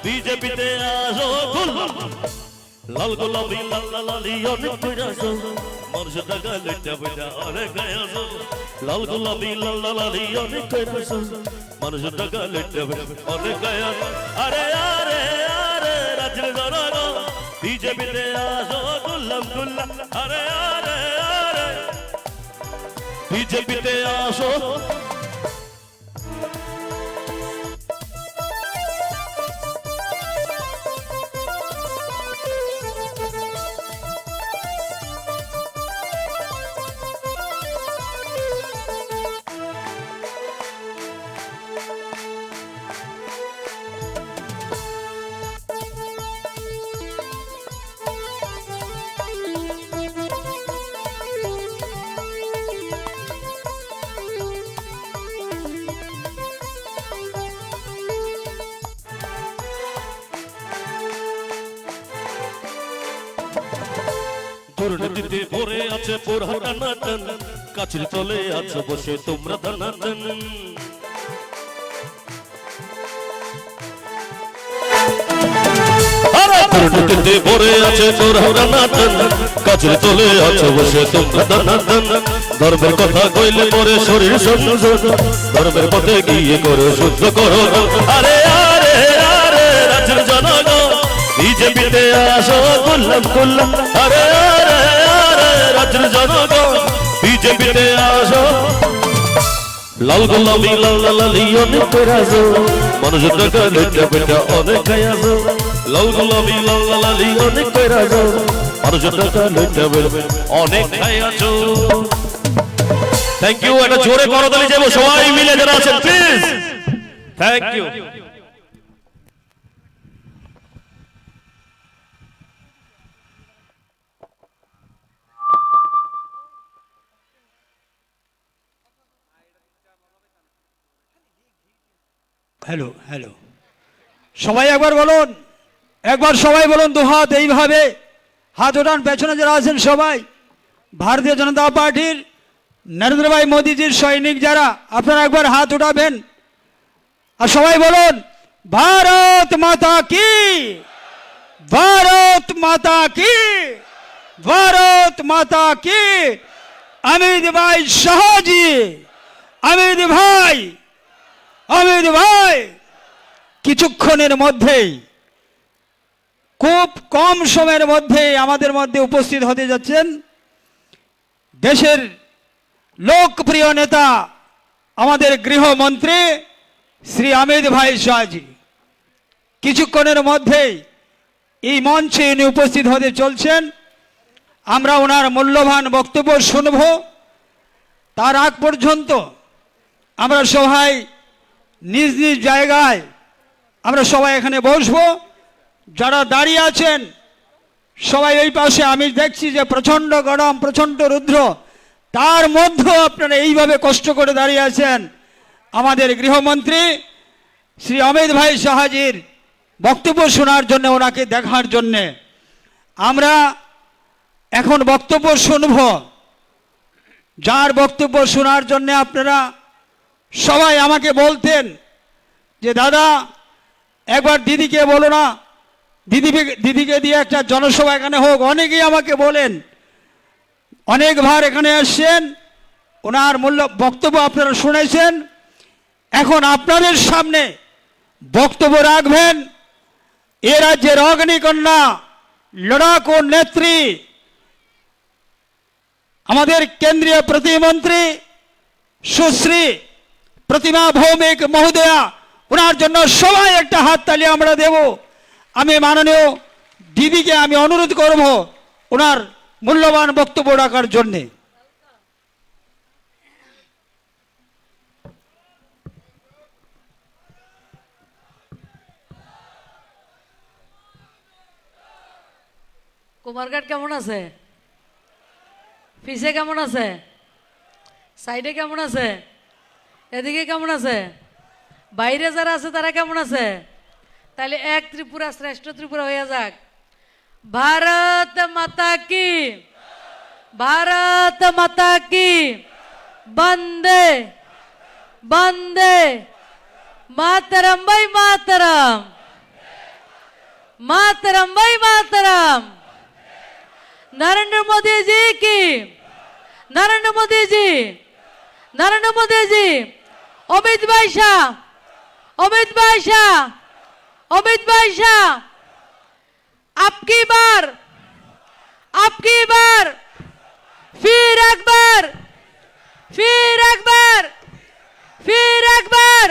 বিজেপিতে আসো লাল গোলাপি লাল লালি অনেক কইরাছো মানুষ টাকা লইটা বইটা অনেক গায়াছো লাল গোলাপি লাল লালি অনেক কইরাছো মানুষ টাকা লইটা বইটা অনেক গায়াছো আরে আরে আরে রাজ্যের জনগণ বিজেপিতে আসো গুল্লাম গুল্লাম আরে আরে আরে বিজেপিতে আসো দুর্নীতিতে ভরে আছে পোড়া টানাটান কাছের তলে আছো বসে তোমরা টানাটান দুর্নীতিতে ভরে আছে পোড়া টানাটান কাছের তলে আছো বসে তোমরা টানাটান ধর্মের কথা কইলে পরে শরীর সংযত ধর্মের পথে গিয়ে করে শুদ্ধ করো আরে আরে আরে রাজ্যের জনগণ বিজেপিতে আসো গুল্লাম গুল্লাম আরে আরে আরে রাজ্যের জনগণ বিজেপিতে আসো লাল গোলাপি লাল লালি অনেক কইরাছো মানুষ টাকা লইটা বইটা অনেক খাইয়াছো লাল গোলাপি লাল লালি অনেক কইরাছো মানুষ টাকা লইটা বইটা অনেক খাইয়াছো থ্যাংক ইউ একটা জোরে করতালি যাবো সবাই মিলে যারা আছেন please thank you hello hello সবাই একবার বলুন একবার সবাই বলুন দু হাত এইভাবে হাত ওঠান পেছনে যারা আছেন সবাই ভারতীয় জনতা পার্টির নরেন্দ্র ভাই মোদীজির সৈনিক যারা আপনারা একবার হাত উঠাবেন আর সবাই বলুন ভারত মাতা কি ভারত মাতা কি ভারত মাতা কি অমিত ভাই শাহজি অমিত ভাই অমিত ভাই কিছুক্ষণের মধ্যেই খুব কম সময়ের মধ্যে আমাদের মধ্যে উপস্থিত হতে যাচ্ছেন দেশের লোকপ্রিয় নেতা আমাদের গৃহমন্ত্রী শ্রী অমিত ভাই শাহজি কিছুক্ষণের মধ্যেই এই মঞ্চে উনি উপস্থিত হতে চলছেন আমরা ওনার মূল্যবান বক্তব্য শুনব তার আগ পর্যন্ত আমরা সবাই নিজ নিজ জায়গায় আমরা সবাই এখানে বসবো যারা দাঁড়িয়ে আছেন সবাই ওই পাশে আমি দেখছি যে প্রচণ্ড গরম প্রচণ্ড রুদ্র তার মধ্যেও আপনারা এইভাবে কষ্ট করে দাঁড়িয়ে আছেন আমাদের গৃহমন্ত্রী শ্রী অমিত ভাই শাহজির বক্তব্য শোনার জন্য ওনাকে দেখার জন্যে আমরা এখন বক্তব্য শুনব যার বক্তব্য শোনার জন্য আপনারা সবাই আমাকে বলতেন যে দাদা একবার দিদিকে বলো না দিদিকে দিয়ে একটা জনসভা এখানে হোক অনেকেই আমাকে বলেন অনেকবার এখানে আসছেন ওনার বক্তব্য আপনারা শুনেছেন এখন আপনাদের সামনে বক্তব্য রাখবেন এ রাজ্যের অগ্নিকন্যা লড়াকু নেত্রী আমাদের কেন্দ্রীয় প্রতিমন্ত্রী সুশ্রী প্রতিমা ভৌমিক মহোদয়া ওনার জন্য সবাই একটা হাততালি আমরা দেব আমি মাননীয় দিদিকে আমি অনুরোধ করব ওনার মূল্যবান বক্তব্য রাখার জন্যে কুমারঘাট কেমন আছে পিছে কেমন আছে সাইডে কেমন আছে এদিকে কেমন আছে বাইরে যারা আছে তারা কেমন আছে তাহলে এক ত্রিপুরা শ্রেষ্ঠ ত্রিপুরা হয়ে যাক भारत माता की भारत माता की वंदे वंदे मातरम भाई मातरम मातरम भाई मातरम। नरेंद्र मोदी जी की, नरेंद्र मोदी जी, नरेंद्र मोदी जी। अमित भाई शाह, अमित भाई शाह, अमित भाई शाह। आपकी बार, आपकी बार, फिर एक बार, फिर एक बार, फिर एक बार।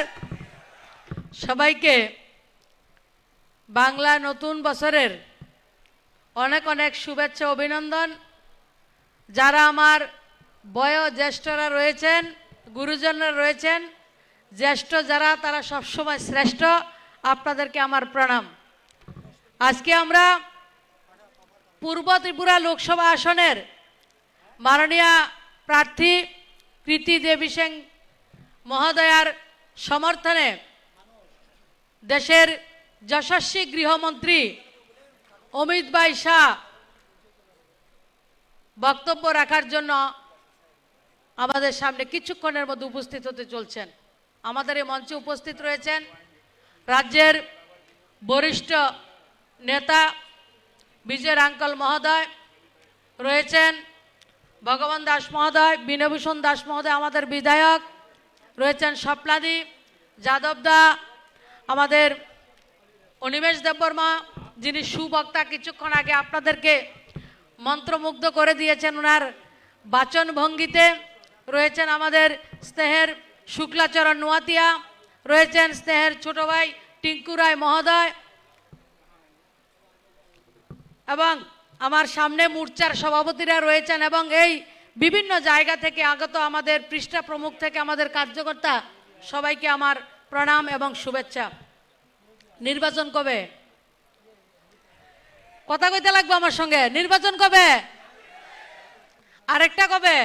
সবাইকে বাংলা নতুন বছরের অনেক অনেক শুভেচ্ছা অভিনন্দন। যারা আমার বয়োজ্যেষ্ঠরা রয়েছেন, গুরুজনরা রয়েছেন, জ্যেষ্ঠ যারা তারা সবসময় শ্রেষ্ঠ, আপনাদেরকে আমার প্রণাম। আজকে আমরা পূর্ব ত্রিপুরা লোকসভা আসনের মাননীয় প্রার্থী কৃতি দেবী সিং মহোদয়ার সমর্থনে দেশের যশস্বী গৃহমন্ত্রী অমিত ভাই শাহ বক্তব্য রাখার জন্য আমাদের সামনে কিছুক্ষণের মধ্যে উপস্থিত হতে চলছেন। আমাদের এই মঞ্চে উপস্থিত রয়েছেন রাজ্যের বরিষ্ঠ নেতা বিজয় রাঙ্কল মহোদয়, রয়েছেন ভগবান দাস মহোদয়, বিনয়ভূষণ দাস মহোদয় আমাদের বিধায়ক, রয়েছেন স্বপ্নাদি যাদব দা, আমাদের অনিমেষ দেববর্মা যিনি সুবক্তা, কিছুক্ষণ আগে আপনাদেরকে মন্ত্রমুগ্ধ করে দিয়েছেন ওনার বাচন ভঙ্গিতে, রয়েছেন আমাদের স্নেহের শুক্লাচরণ নোয়াতিয়া, রয়েছেন স্নেহের ছোট ভাই টিঙ্কু রায় মহোদয়, এবং আমার সামনে মোর্চার সভাপতিরা রয়েছেন, এবং এই বিভিন্ন জায়গা থেকে আগত আমাদের পৃষ্ঠা প্রমুখ থেকে আমাদের কার্যকর্তা, সবাইকে আমার প্রণাম এবং শুভেচ্ছা। নির্বাচন কবে? কথা কইতে লাগবে আমার সঙ্গে। নির্বাচন কবে? আরেকটা কবে?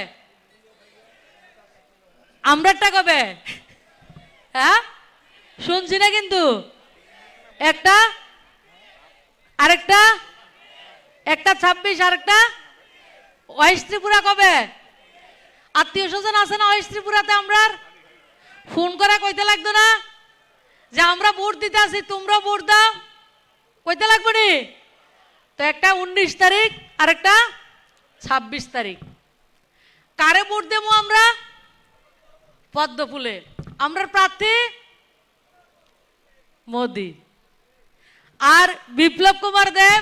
আমরাটা কবে? হ্যাঁ শুনছি না কিন্তু। একটা, আরেকটা, একটা 26, আরেকটা ওয়েস্ট ত্রিপুরা কবে? আত্মীয় স্বজন আছে না ওয়েস্ট ত্রিপুরাতে? আমরা ফোন করে কইতে লাগতো না যে আমরা ভোট দিতে আসি, তোমরা ভোট দাও, কইতে লাগবে নি? তো একটা 19 তারিখ আর একটা 26 তারিখ। কারে ভোট দেবো আমরা? পদ্মফুলে। আমরা প্রার্থী মোদি। আর বিপ্লব কুমার দেব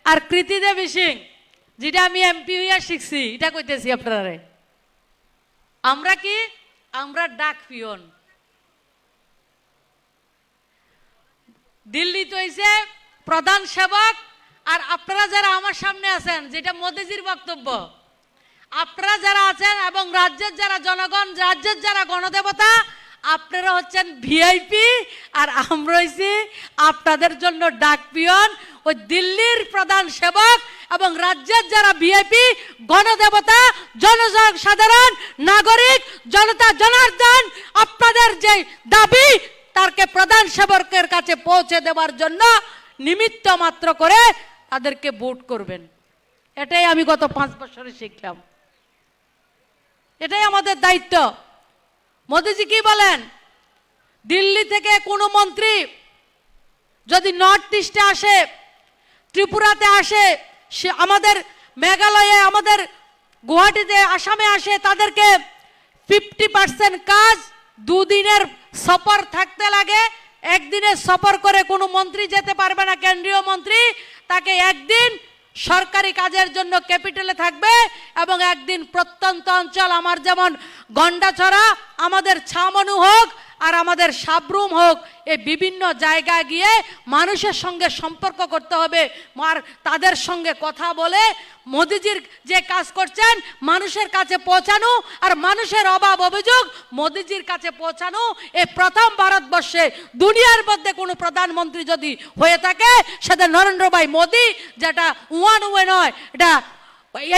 আর কৃতি দেবী সিং, যেটা আমি এমপি হইয়া শিখছি, এটা কইতেছি আপনারে। আমরা কি? আমরা ডাক পিয়ন। দিল্লি তো হইছে প্রধান সেবক, আর আপনারা যারা আমার সামনে আছেন, যেটা মোদিজির বক্তব্য, আপনারা যারা আছেন এবং রাজ্যের যারা জনগণ, রাজ্যের যারা গণদেবতা, আপনারা হচ্ছেন ভিআইপি, আর আমরা হইছি আপনাদের জন্য ডাক পিয়ন। ওই দিল্লির প্রধান সেবক এবং রাজ্যের যারা ভিআইপি, গণদেবতা, জনসাধারণ, নাগরিক, জনতা জনার্দন, আপনাদের যে দাবি তাকে প্রধান সেবকের কাছে পৌঁছে দেওয়ার জন্য নিমিত্ত মাত্র করে তাদেরকে ভোট করবেন। এটাই আমি গত 5 বছরে শিখলাম। এটাই আমাদের দায়িত্ব। মোদিজি কি বলেন? দিল্লি থেকে কোনো মন্ত্রী যদি নর্থ ইস্টে আসে, ত্রিপুরাতে আসে, সে আমাদের মেঘালয়ে, আমাদের গুয়াহাটিতে, আসামে আসে, তাদেরকে 50% কাজ 2 দিনের সফর থাকতে লাগে। একদিনের সফর করে কোনো মন্ত্রী যেতে পারবে না, কেন্দ্রীয় মন্ত্রী। তাকে একদিন সরকারি কাজের জন্য ক্যাপিটালে থাকবে, এবং একদিন প্রত্যন্ত অঞ্চল, আমার যেমন গন্ডাছড়া, আমাদের ছামনু হোক আর আমাদের সাবরুম হোক, এই বিভিন্ন জায়গায় গিয়ে মানুষের সঙ্গে সম্পর্ক করতে হবে, আর তাদের সঙ্গে কথা বলে মোদিজির যে কাজ করছেন মানুষের কাছে পৌঁছানো, আর মানুষের অভাব অভিযোগ মোদিজির কাছে পৌঁছানো। এই প্রথম ভারতবর্ষে দুনিয়ার মধ্যে কোনো প্রধানমন্ত্রী যদি হয়ে থাকে, সেটা নরেন্দ্র ভাই মোদি, যেটা ওয়ান ওয়ে নয়, এটা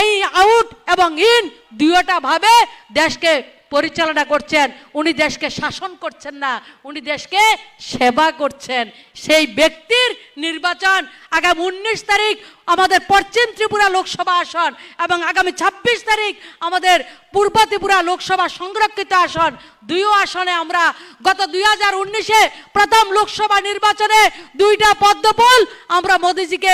এই আউট এবং ইন দুইটা ভাবে দেশকে পরিচালনা করছেন। উনি দেশকে শাসন করছেন না, উনি দেশকে সেবা করছেন। সেই ব্যক্তির নির্বাচন আগামী 19 তারিখ আমাদের পশ্চিম ত্রিপুরা লোকসভা আসন এবং আগামী 26 তারিখ আমাদের পূর্ব ত্রিপুরা লোকসভা সংরক্ষিত আসন, দুইও আসনে আমরা গত 2019-এ প্রথম লোকসভা নির্বাচনে 2টা পদ্মফুল আমরা মোদিজিকে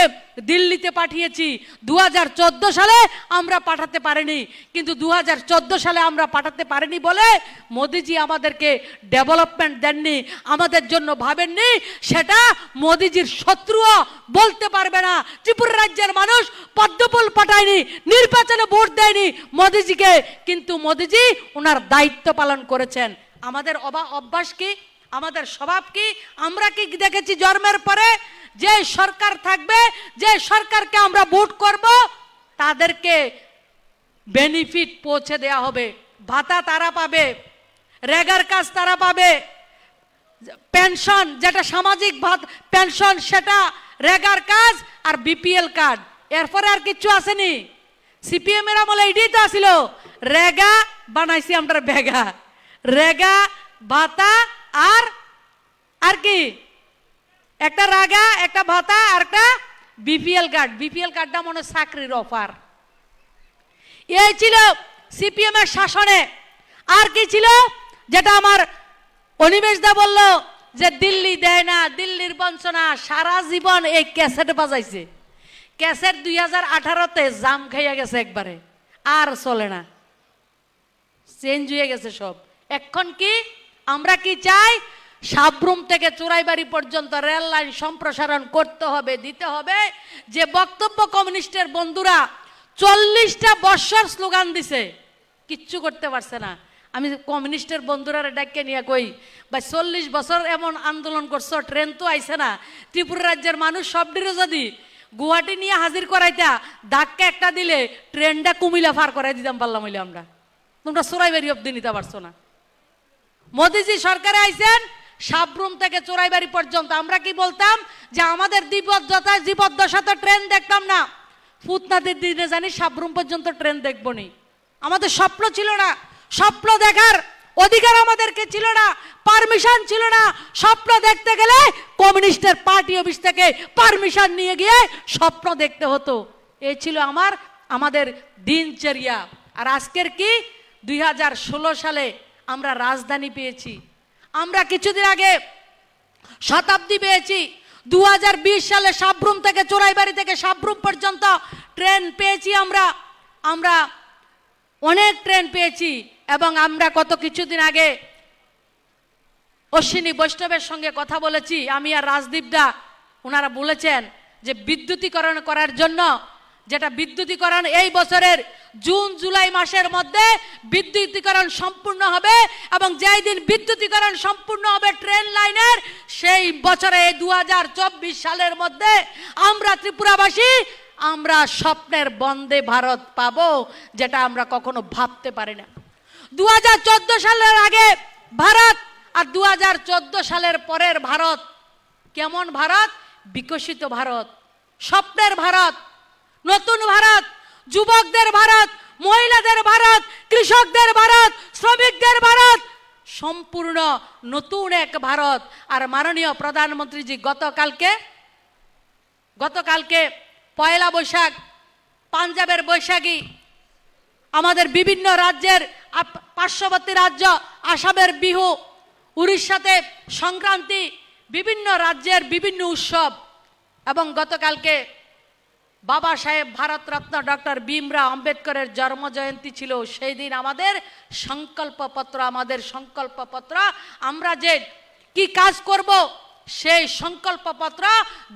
দিল্লিতে পাঠিয়েছি। 2014 সালে আমরা পাঠাতে পারিনি, কিন্তু 2014 সালে আমরা পাঠাতে পারিনি বলে মোদিজি আমাদেরকে ডেভেলপমেন্ট দেননি, আমাদের জন্য ভাবেননি। সেটা মোদিজির শত্রুও বলতে পারবে না। ত্রিপুরা রাজ্যের মানুষ পদ্মফুল পাঠায়নি, নির্বাচনে ভোট দেয়নি মোদিজিকে, কিন্তু মোদিজি ওনার দায়িত্ব পালন করেছেন। আমাদের অভ্যাস কি, আমাদের স্বভাব কি? আমরা কি দেখেছি জন্মের পরে যে সরকার থাকবে, যে সরকারকে আমরা ভোট করব, তাদেরকে বেনিফিট পৌঁছে দেয়া হবে, ভাতা তারা পাবে, রেগার কাজ তারা পাবে, পেনশন যেটা সামাজিক পেনশন সেটা, রেগার কাজ আর বিপিএল কার্ড। এরপরে আর কিছু আসেনি। সিপিএম এর আমলে এটাই তো আসিল, রেগা বানাইছি আমরা বেগা, রেগা ভাতা আর কি একটা রাগা, একটা ভাতা আর একটা বিপিএল কার্ড। বিপিএল কার্ডটা মনে চাকরির অফার। এই ছিল সিপিএম এর শাসনে। আর কি ছিল যেটা আমার অনিমেষ দা বলল যে দিল্লি দেয় না, দিল্লির বঞ্চনা, সারা জীবন এই ক্যাসেট বাজাইছে। ক্যাসেট 2018-তে জাম খাইয়া গেছে একবারে, আর চলে না, চেঞ্জ হয়ে গেছে সব। এখন কি আমরা কি চাই? সাবরুম থেকে চোরাইবাড়ি পর্যন্ত রেল লাইন সম্প্রসারণ করতে হবে, দিতে হবে। যে বক্তব্য কমিউনিস্টের বন্ধুরা 40টা বৎসর স্লোগান দিছে, কিচ্ছু করতে পারছে না। আমি কমিউনিস্টের বন্ধুরা ডাকে নিয়ে কই, ভাই 40 বছর এমন আন্দোলন করছো, ট্রেন তো আইছে না। ত্রিপুরা রাজ্যের মানুষ সবটিরও যদি গুয়াহাটি নিয়ে হাজির করাইতা, ধাক্কা একটা দিলে ট্রেনটা কুমিল্লা পার করাই দিতাম পারলাম হইলে আমরা। তোমরা চোরাইবাড়ি অব্দি নিতে পারছো না। মোদিজি সরকারে আইছেন সাবরুম থেকে চোরাইবাড়ি পর্যন্ত। আমরা কি বলতাম যে আমাদের জীবদ্দশাতে ট্রেন দেখতাম না, ফুতনাদের দিনে জানি সাবরুম পর্যন্ত ট্রেন দেখবো নি। আমাদের স্বপ্ন ছিল না, স্বপ্ন দেখার অধিকার আমাদেরকে ছিল না, পারমিশন ছিল না। স্বপ্ন দেখতে গেলে কমিউনিস্টের পার্টি অফিস থেকে পারমিশন নিয়ে গিয়ে স্বপ্ন দেখতে হতো। এই ছিল আমাদের দিনচর্যা। আর আজকের কি 2016 সালে আমরা রাজধানী পেয়েছি, আমরা কিছুদিন আগে শতাব্দী পেয়েছি। 2020 সালে সাবরুম থেকে চোরাইবাড়ি থেকে সাবরুম পর্যন্ত ট্রেন পেয়েছি। আমরা অনেক ট্রেন পেয়েছি। এবং আমরা কত কিছুদিন আগে অশ্বিনী বৈষ্ণবের সঙ্গে কথা বলেছি, আমি আর রাজদীপ দা, ওনারা বলেছেন যে বিদ্যুতীকরণ করার জন্য, যেটা বিদ্যুতীকরণ এই বছরের জুন জুলাই মাসের মধ্যে বিদ্যুতীকরণ সম্পূর্ণ হবে। এবং যেই দিন বিদ্যুতীকরণ সম্পূর্ণ হবে ট্রেন লাইনের, সেই বছরে 2024 সালের মধ্যে আমরা ত্রিপুরাবাসী আমরা স্বপ্নের বন্দে ভারত পাবো, যেটা আমরা কখনো ভাবতে পারি না। 2014 সালের আগে ভারত আর 2014 সালের পরের ভারত কেমন ভারত? বিকশিত ভারত, স্বপ্নের ভারত, নতুন ভারত, যুবকদের ভারত, মহিলাদের ভারত, কৃষকদের ভারত, শ্রমিকদের ভারত, সম্পূর্ণ নতুন এক ভারত। আর মাননীয় প্রধানমন্ত্রীজি গতকালকে পয়লা বৈশাখ, পাঞ্জাবের বৈশাখী, আমাদের বিভিন্ন রাজ্যের পার্শ্ববর্তী রাজ্য আসামের বিহু, উড়িষ্যাতে সংক্রান্তি, বিভিন্ন রাজ্যের বিভিন্ন উৎসব। এবং গতকালকে বাবা সাহেব ভারতরত্ন ডক্টর ভীমরাও আম্বেদকরের জন্ম জয়ন্তী ছিল। সেই দিন আমাদের সংকল্পপত্র, আমরা যে কি কাজ করব সেই সংকল্পপত্র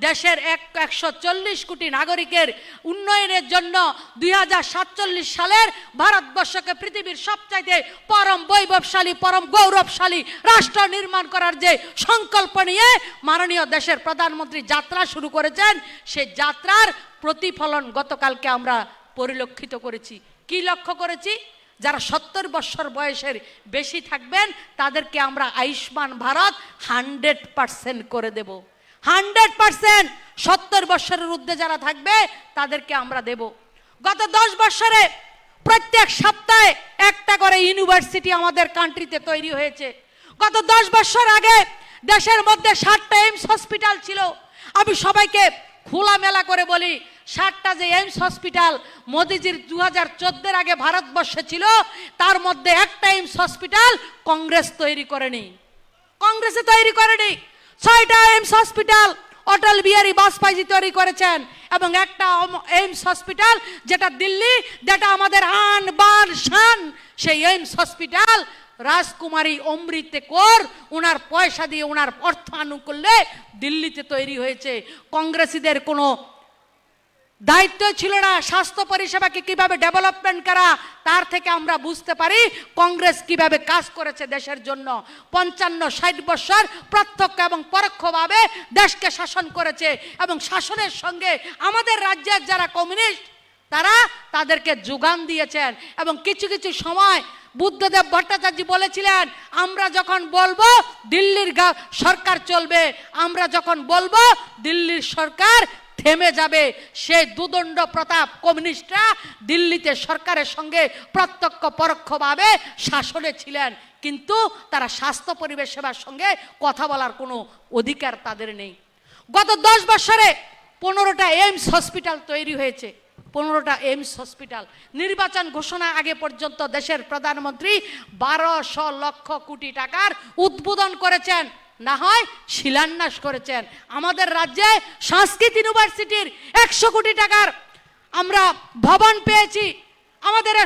দেশের 140 কোটি নাগরিকের উন্নয়নের জন্য 2047 সালের ভারতবর্ষকে পৃথিবীর সবচাইতে পরম বৈভবশালী, পরম গৌরবশালী রাষ্ট্র নির্মাণ করার যে সংকল্প নিয়ে মাননীয় দেশের প্রধানমন্ত্রী যাত্রা শুরু করেছেন, সেই যাত্রার প্রতিফলন গতকালকে আমরা পরিলক্ষিত করেছি। কি লক্ষ্য করেছি? যারা 70 বছর বয়সের বেশি থাকবেন তাদেরকে আমরা আয়ুষ্মান ভারত 100% করে দেব। 100% 70 বছরের ঊর্ধ্বে যারা থাকবে তাদেরকে আমরা দেব। গত 10 বছরে প্রত্যেক সপ্তাহে একটা করে ইউনিভার্সিটি আমাদের কান্ট্রিতে তৈরি হয়েছে। গত 10 বছর আগে দেশের মধ্যে 60টা এইমস হসপিটাল ছিল। আমি সবাইকে খোলামেলা করে বলি, 60টা যে এইমস হসপিটাল মোদিজির 2014 আগে ভারতবর্ষে ছিল, তার মধ্যে একটা এইমস হসপিটাল কংগ্রেস তৈরি করেনি, কংগ্রেসে তৈরি করেনি। 6টা এইমস হসপিটাল অটল বিহারী বাজপেয়ী তৈরি করেছেন, এবং একটা এইমস হসপিটাল যেটা দিল্লি, যেটা আমাদের আন বান শান, সেই এইমস হসপিটাল রাজকুমারী অমৃত কৌর ওনার পয়সা দিয়ে, ওনার অর্থ আনুকূল্যে দিল্লিতে তৈরি হয়েছে। কংগ্রেসীদের কোনো দায়িত্ব ছিল না স্বাস্থ্য পরিষেবাকে কিভাবে ডেভেলপমেন্ট করা। তার থেকে আমরা বুঝতে পারি কংগ্রেস কিভাবে কাজ করেছে দেশের জন্য। 55-60 বছর প্রত্যক্ষ এবং পরোক্ষভাবে দেশকে শাসন করেছে, এবং শাসনের সঙ্গে আমাদের রাজ্যের যারা কমিউনিস্ট তারা তাদেরকে যোগান দিয়েছেন। এবং কিছু কিছু সময় বুদ্ধদেব ভট্টাচার্য বলেছিলেন, আমরা যখন বলবো দিল্লির সরকার চলবে, আমরা যখন বলবো দিল্লির সরকার থেমে যাবে। সেই দুদণ্ড প্রতাপ কমিউনিস্টরা দিল্লিতে সরকারের সঙ্গে প্রত্যক্ষ পরোক্ষভাবে শাসনে ছিলেন, কিন্তু তারা স্বাস্থ্য পরিবেশ সেবার সঙ্গে কথা বলার কোনো অধিকার তাদের নেই। গত 10 বছরে 15টা এইমস হসপিটাল তৈরি হয়েছে, 15টা এইমস হসপিটাল। নির্বাচন ঘোষণা আগে পর্যন্ত দেশের প্রধানমন্ত্রী 1200 লক্ষ কোটি টাকার উদ্বোধন করেছেন, না হয় শিলান্যাস করেছেন। আমাদের রাজ্যে সংস্কৃত ইউনিভার্সিটির 100 কোটি টাকার আমরা ভবন পেয়েছি। আমাদের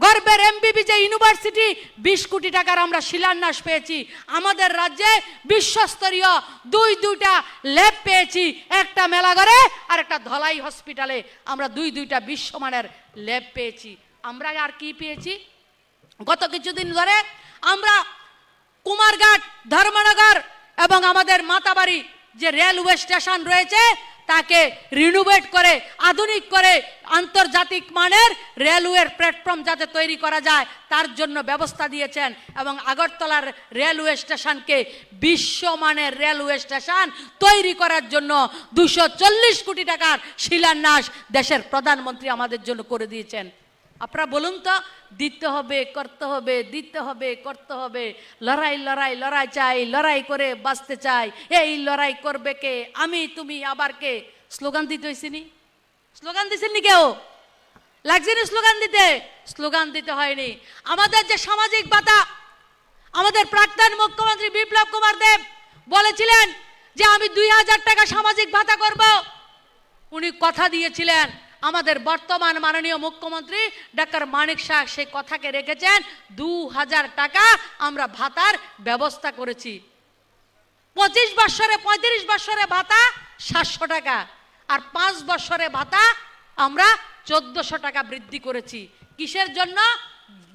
গর্বের এমবিবি যে ইউনিভার্সিটি 20 কোটি টাকার আমরা শিলান্যাস পেয়েছি। আমাদের রাজ্যে বিশ্বস্তরীয় দুইটা ল্যাব পেয়েছি, একটা মেলাঘরে আর একটা ধলাই হসপিটালে আমরা দুইটা বিশ্বমানের ল্যাব পেয়েছি। আমরা আর কি পেয়েছি? গত কিছুদিন ধরে আমরা কুমারঘাট, ধর্মনগর এবং আমাদের মাতাবাড়ি যে রেলওয়ে স্টেশন রয়েছে তাকে রিনোভেট করে, আধুনিক করে, আন্তর্জাতিক মানের রেলওয়ের প্ল্যাটফর্ম যাতে তৈরি করা যায় তার জন্য ব্যবস্থা দিয়েছেন। এবং আগরতলার রেলওয়ে স্টেশনকে বিশ্বমানের রেলওয়ে স্টেশন তৈরি করার জন্য 240 কোটি টাকার শিলান্যাস দেশের প্রধানমন্ত্রী আমাদের জন্য করে দিয়েছেন। আপনারা বলুন তো, দিতে হবে, করতে হবে, দিতে হবে, করতে হবে, লড়াই লড়াই লড়াই চাই, লড়াই করে বাঁচতে চাই, এই লড়াই করবে কে, আমি তুমি আবার কে? স্লোগান দিতে হয়েছিনি? স্লোগান দিছেননি কেউ? লাগছেনি স্লোগান দিতে? স্লোগান দিতে হয়নি। আমাদের যে সামাজিক ভাতা, আমাদের প্রাক্তন মুখ্যমন্ত্রী বিপ্লব কুমার দেব বলেছিলেন যে আমি 2000 টাকা সামাজিক ভাতা করব। উনি কথা দিয়েছিলেন। আমাদের বর্তমান মাননীয় মুখ্যমন্ত্রী ডক্টর মানিক শাহ সেই কথাকে রেখেছেন। 2000 টাকা আমরা ভাতার ব্যবস্থা করেছি। 35 বছরে ভাতা 700 টাকা, আর 5 বছরে ভাতা আমরা 1400 টাকা বৃদ্ধি করেছি। কিসের জন্য?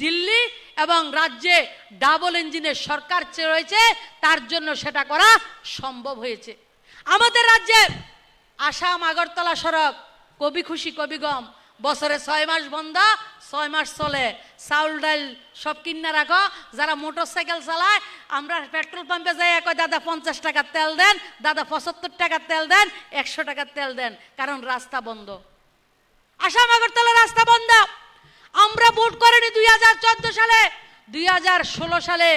দিল্লি এবং রাজ্যে ডাবল ইঞ্জিনের সরকার রয়েছে, তার জন্য সেটা করা সম্ভব হয়েছে। আমাদের রাজ্যে আসাম আগরতলা সড়ক কবি খুশি কবি গম, বছরে 6 মাস বন্ধ, 6 মাস চলে। চাউল ডাল সব কিনে রাখো। যারা মোটর সাইকেল চালায়, আমরা পেট্রোল পাম্পে যাই, কয় দাদা 50 টাকার তেল দেন, দাদা 75 টাকার তেল দেন, 100 টাকার তেল দেন, কারণ রাস্তা বন্ধ। আসাম আগরতলা রাস্তা বন্ধ। আমরা ভোট করিনি 2014 সালে। 2016 সালে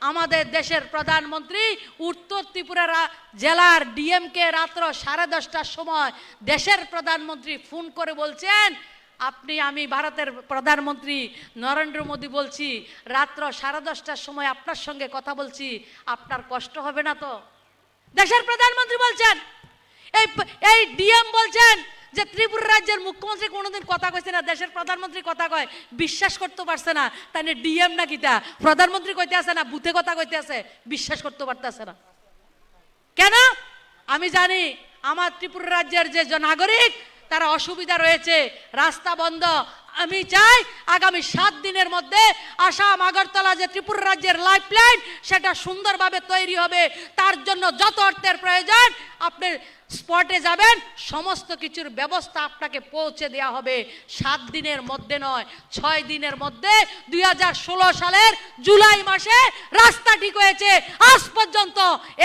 আমাদের দেশের প্রধানমন্ত্রী উত্তর ত্রিপুরা জেলার ডিএমকে রাত্র 10:30টার সময় দেশের প্রধানমন্ত্রী ফোন করে বলছেন, আমি ভারতের প্রধানমন্ত্রী নরেন্দ্র মোদী বলছি, রাত্র 10:30টার সময় আপনার সঙ্গে কথা বলছি, আপনার কষ্ট হবে না তো? দেশের প্রধানমন্ত্রী বলছেন। এই ডিএম বলছেন যে ত্রিপুরা রাজ্যের মুখ্যমন্ত্রী কোনোদিন কথা কইছে না, দেশের প্রধানমন্ত্রী কথা কয়, বিশ্বাস করতে পারছে না। তাই ডিএম না কিটা প্রধানমন্ত্রী কইতে আছে না, বুথে কথা কইতে আছে, বিশ্বাস করতে পারতেছে না কেন? আমি জানি আমার ত্রিপুরা রাজ্যের যে নাগরিক তারা অসুবিধা রয়েছে, রাস্তা বন্ধ। আমি চাই আগামী 7 দিনের মধ্যে আসাম আগরতলা যে ত্রিপুরা রাজ্যের লাইফলাইন সেটা সুন্দরভাবে তৈরি হবে। তার জন্য যত অর্থের প্রয়োজন আপনি স্পটে যাবেন, সমস্ত কিছুর ব্যবস্থা আপনাকে পৌঁছে দেওয়া হবে। 7 দিনের মধ্যে নয়, 6 দিনের মধ্যে। 2016 সালের জুলাই মাসে রাস্তা ঠিক হয়েছে, আজ পর্যন্ত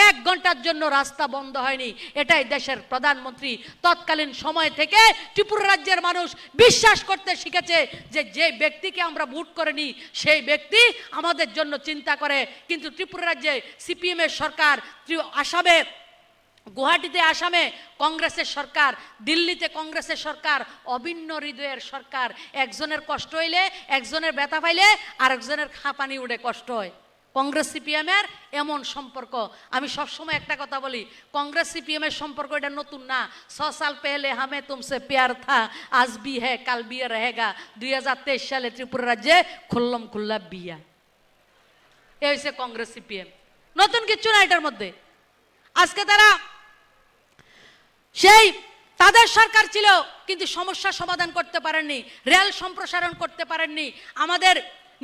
1 ঘন্টার জন্য রাস্তা বন্ধ হয়নি। এটাই দেশের প্রধানমন্ত্রী তৎকালীন সময় থেকে ত্রিপুরা রাজ্যের মানুষ বিশ্বাস করতে শিখেছে যে যে ব্যক্তিকে আমরা ভোট করে নিই সেই ব্যক্তি আমাদের জন্য চিন্তা করে। কিন্তু ত্রিপুরা রাজ্যে সিপিএম এর সরকার, আসামে গুয়াহাটিতে আসামে কংগ্রেসের সরকার, দিল্লিতে কংগ্রেসের সরকার, অভিন্ন হৃদয়ের সরকার। একজনের কষ্ট হইলে, একজনের ব্যথা পাইলে আরেকজনের হাঁপানি উঠে কষ্ট হয়। কংগ্রেস সিপিএমের এমন সম্পর্ক। আমি সবসময় একটা কথা বলি, কংগ্রেস সিপিএমের সম্পর্ক এটা নতুন না। 6 সাল পেহলে হামে তুমসে প্যার থা, আজ ভি হ্যাঁ কাল ভি রহেগা। 2023 সালে ত্রিপুরা রাজ্যে খুল্লম খুল্লা বিয়া। এ হয়েছে কংগ্রেস সিপিএম, নতুন কিচ্ছু না এটার মধ্যে। আজকে তারা সেই তাদের সরকার ছিল কিন্তু সমস্যা সমাধান করতে পারেননি, রেল সম্প্রসারণ করতে পারেননি। আমাদের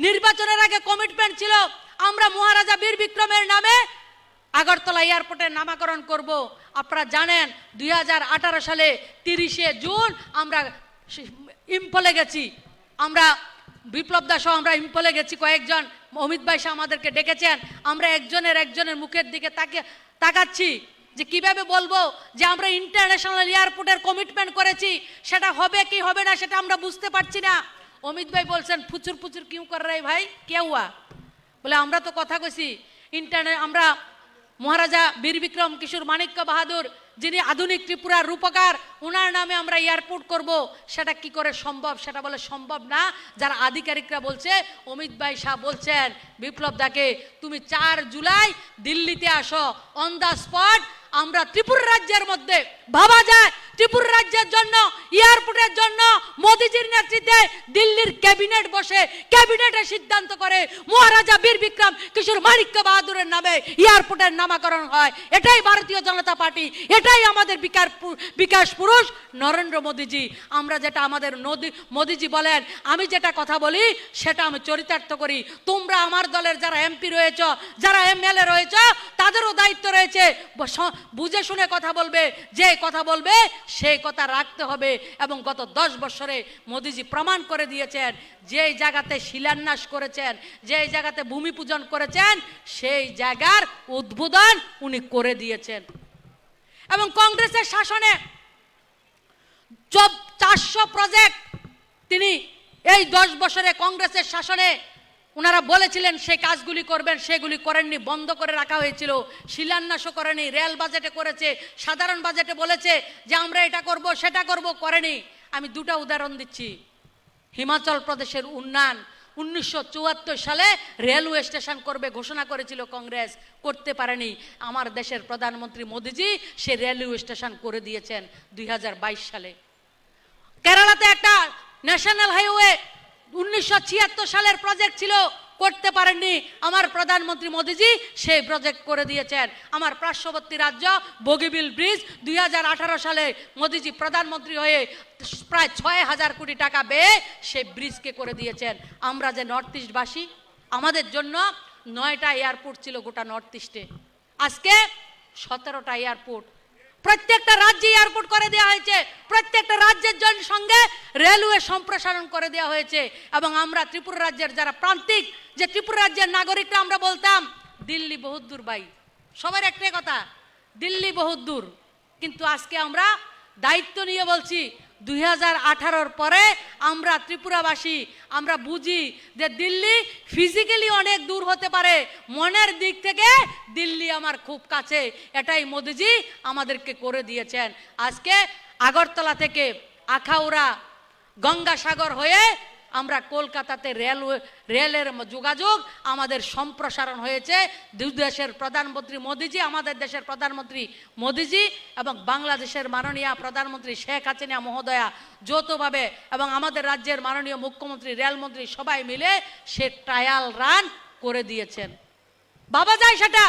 নির্বাচনের আগে কমিটমেন্ট ছিল আমরা মহারাজা বীর বিক্রমের নামে আগরতলা এয়ারপোর্টের নামকরণ করব। আপনারা জানেন 2018 সালে 30শে জুন আমরা ইম্ফলে গেছি, আমরা বিপ্লব দাস আমরা ইম্ফলে গেছি, কয়েকজন অমিত ভাই সাহেব আমাদেরকে ডেকেছেন। আমরা একজনের মুখের দিকে তাকাচ্ছি যে কিভাবে বলবো যে আমরা ইন্টারন্যাশনাল এয়ারপোর্টের কমিটমেন্ট করেছি, সেটা হবে কি হবে না সেটা আমরা বুঝতে পারছি না। অমিত ভাই বলছেন ফুচুর ফুচুর কিউ কর রে ভাই, কে হুয়া? বলে আমরা তো কথা কইছি আমরা মহারাজা বীর বিক্রম কিশোর মাণিক্য বাহাদুর, যিনি আধুনিক ত্রিপুরার রূপকার, ওনার নামে আমরা এয়ারপোর্ট করব। সেটা কি করে সম্ভব? সেটা বলে সম্ভব না। যারা আধিকারিকরা বলছে, অমিত ভাই সাহেব বলছেন বিপ্লব দাকে তুমি 4 জুলাই দিল্লিতে আসো, অন দ্য স্পট আমরা ত্রিপুরা রাজ্যের মধ্যে ভাবা যায় ত্রিপুরা রাজ্যের জন্য এয়ারপোর্টের জন্য মোদিজির নেতৃত্বে দিল্লির ক্যাবিনেট বসে ক্যাবিনেটে সিদ্ধান্ত করে মহারাজা বীর বিক্রম কিশোর মাণিক্য বাহাদুরের নামে এয়ারপোর্টের নামকরণ হয়। এটাই ভারতীয় জনতা পার্টি, এটাই আমাদের বিকাশ পুরুষ নরেন্দ্র মোদিজি। আমরা যেটা আমাদের মোদিজি বলেন, আমি যেটা কথা বলি সেটা আমি চরিতার্থ করি। তোমরা আমার দলের যারা এমপি রয়েছ, যারা এমএলএ রয়েছ, তাদেরও দায়িত্ব রয়েছে, বুঝে শুনে কথা বলবে। যে কথা বলবে সেই কথা রাখতে হবে। এবং গত 10 বছরে মোদিজি প্রমাণ করে দিয়েছেন, যেই জায়গাতে শিলান্যাস করেছেন, যেই জায়গাতে ভূমি পূজন করেছেন, সেই জায়গার উদ্বোধন উনি করে দিয়েছেন। এবং কংগ্রেসের শাসনে 400 প্রজেক্ট তিনি এই 10 বছরে কংগ্রেসের শাসনে ওনারা বলেছিলেন সেই কাজগুলি করবেন, সেগুলি করেননি, বন্ধ করে রাখা হয়েছিল। শিলান্যাসও করেনি, রেল বাজেটে করেছে, সাধারণ বাজেটে বলেছে যে আমরা এটা করব সেটা করব, করেনি। আমি 2টা উদাহরণ দিচ্ছি। হিমাচল প্রদেশের উন্নয়ন 1974 সালে রেলওয়ে স্টেশন করবে ঘোষণা করেছিল কংগ্রেস, করতে পারেনি। আমার দেশের প্রধানমন্ত্রী মোদিজি সে রেলওয়ে স্টেশন করে দিয়েছেন 2022 সালে। কেরালাতে একটা ন্যাশনাল হাইওয়ে 1976 সালের প্রজেক্ট ছিল, করতে পারেননি। আমার প্রধানমন্ত্রী মোদিজি সেই প্রজেক্ট করে দিয়েছেন। আমার পার্শ্ববর্তী রাজ্য বগিবিল ব্রিজ 2018 সালে মোদিজি প্রধানমন্ত্রী হয়ে প্রায় 6000 কোটি টাকা ব্যয়ে সেই ব্রিজকে করে দিয়েছেন। আমরা যে নর্থ ইস্টবাসী, আমাদের জন্য 9টা এয়ারপোর্ট ছিল গোটা নর্থ ইস্টে, আজকে 17টা এয়ারপোর্ট। প্রত্যেকটা রাজ্যে এয়ারপোর্ট করে দেওয়া হয়েছে, প্রত্যেকটা রাজ্যের সঙ্গে রেলওয়ে সম্প্রসারণ করে দেওয়া হয়েছে। এবং আমরা ত্রিপুরা রাজ্যের যারা প্রান্তিক, যে ত্রিপুরা রাজ্যের নাগরিকরা আমরা বলতাম দিল্লি বহুত দূর ভাই, সবার একটাই কথা দিল্লি বহুত দূর। কিন্তু আজকে আমরা দায়িত্ব নিয়ে বলছি 2018 পরে আমরা ত্রিপুরাবাসী আমরা বুঝি যে দিল্লি ফিজিক্যালি অনেক দূর হতে পারে, মনের দিক থেকে দিল্লি আমার খুব কাছে। এটাই মোদিজি আমাদেরকে করে দিয়েছেন। আজকে আগরতলা থেকে আখাউড়া গঙ্গাসাগর হয়ে আমরা কলকাতাতে রেলের যোগাযোগ আমাদের সম্প্রসারণ হয়েছে। দুই দেশের প্রধানমন্ত্রী মোদিজি, আমাদের দেশের প্রধানমন্ত্রী মোদিজি এবং বাংলাদেশের মাননীয় প্রধানমন্ত্রী শেখ হাসিনা মহোদয়া যৌথভাবে এবং আমাদের রাজ্যের মাননীয় মুখ্যমন্ত্রী রেলমন্ত্রী সবাই মিলে সে ট্রায়াল রান করে দিয়েছেন। ভাবা যায় সেটা,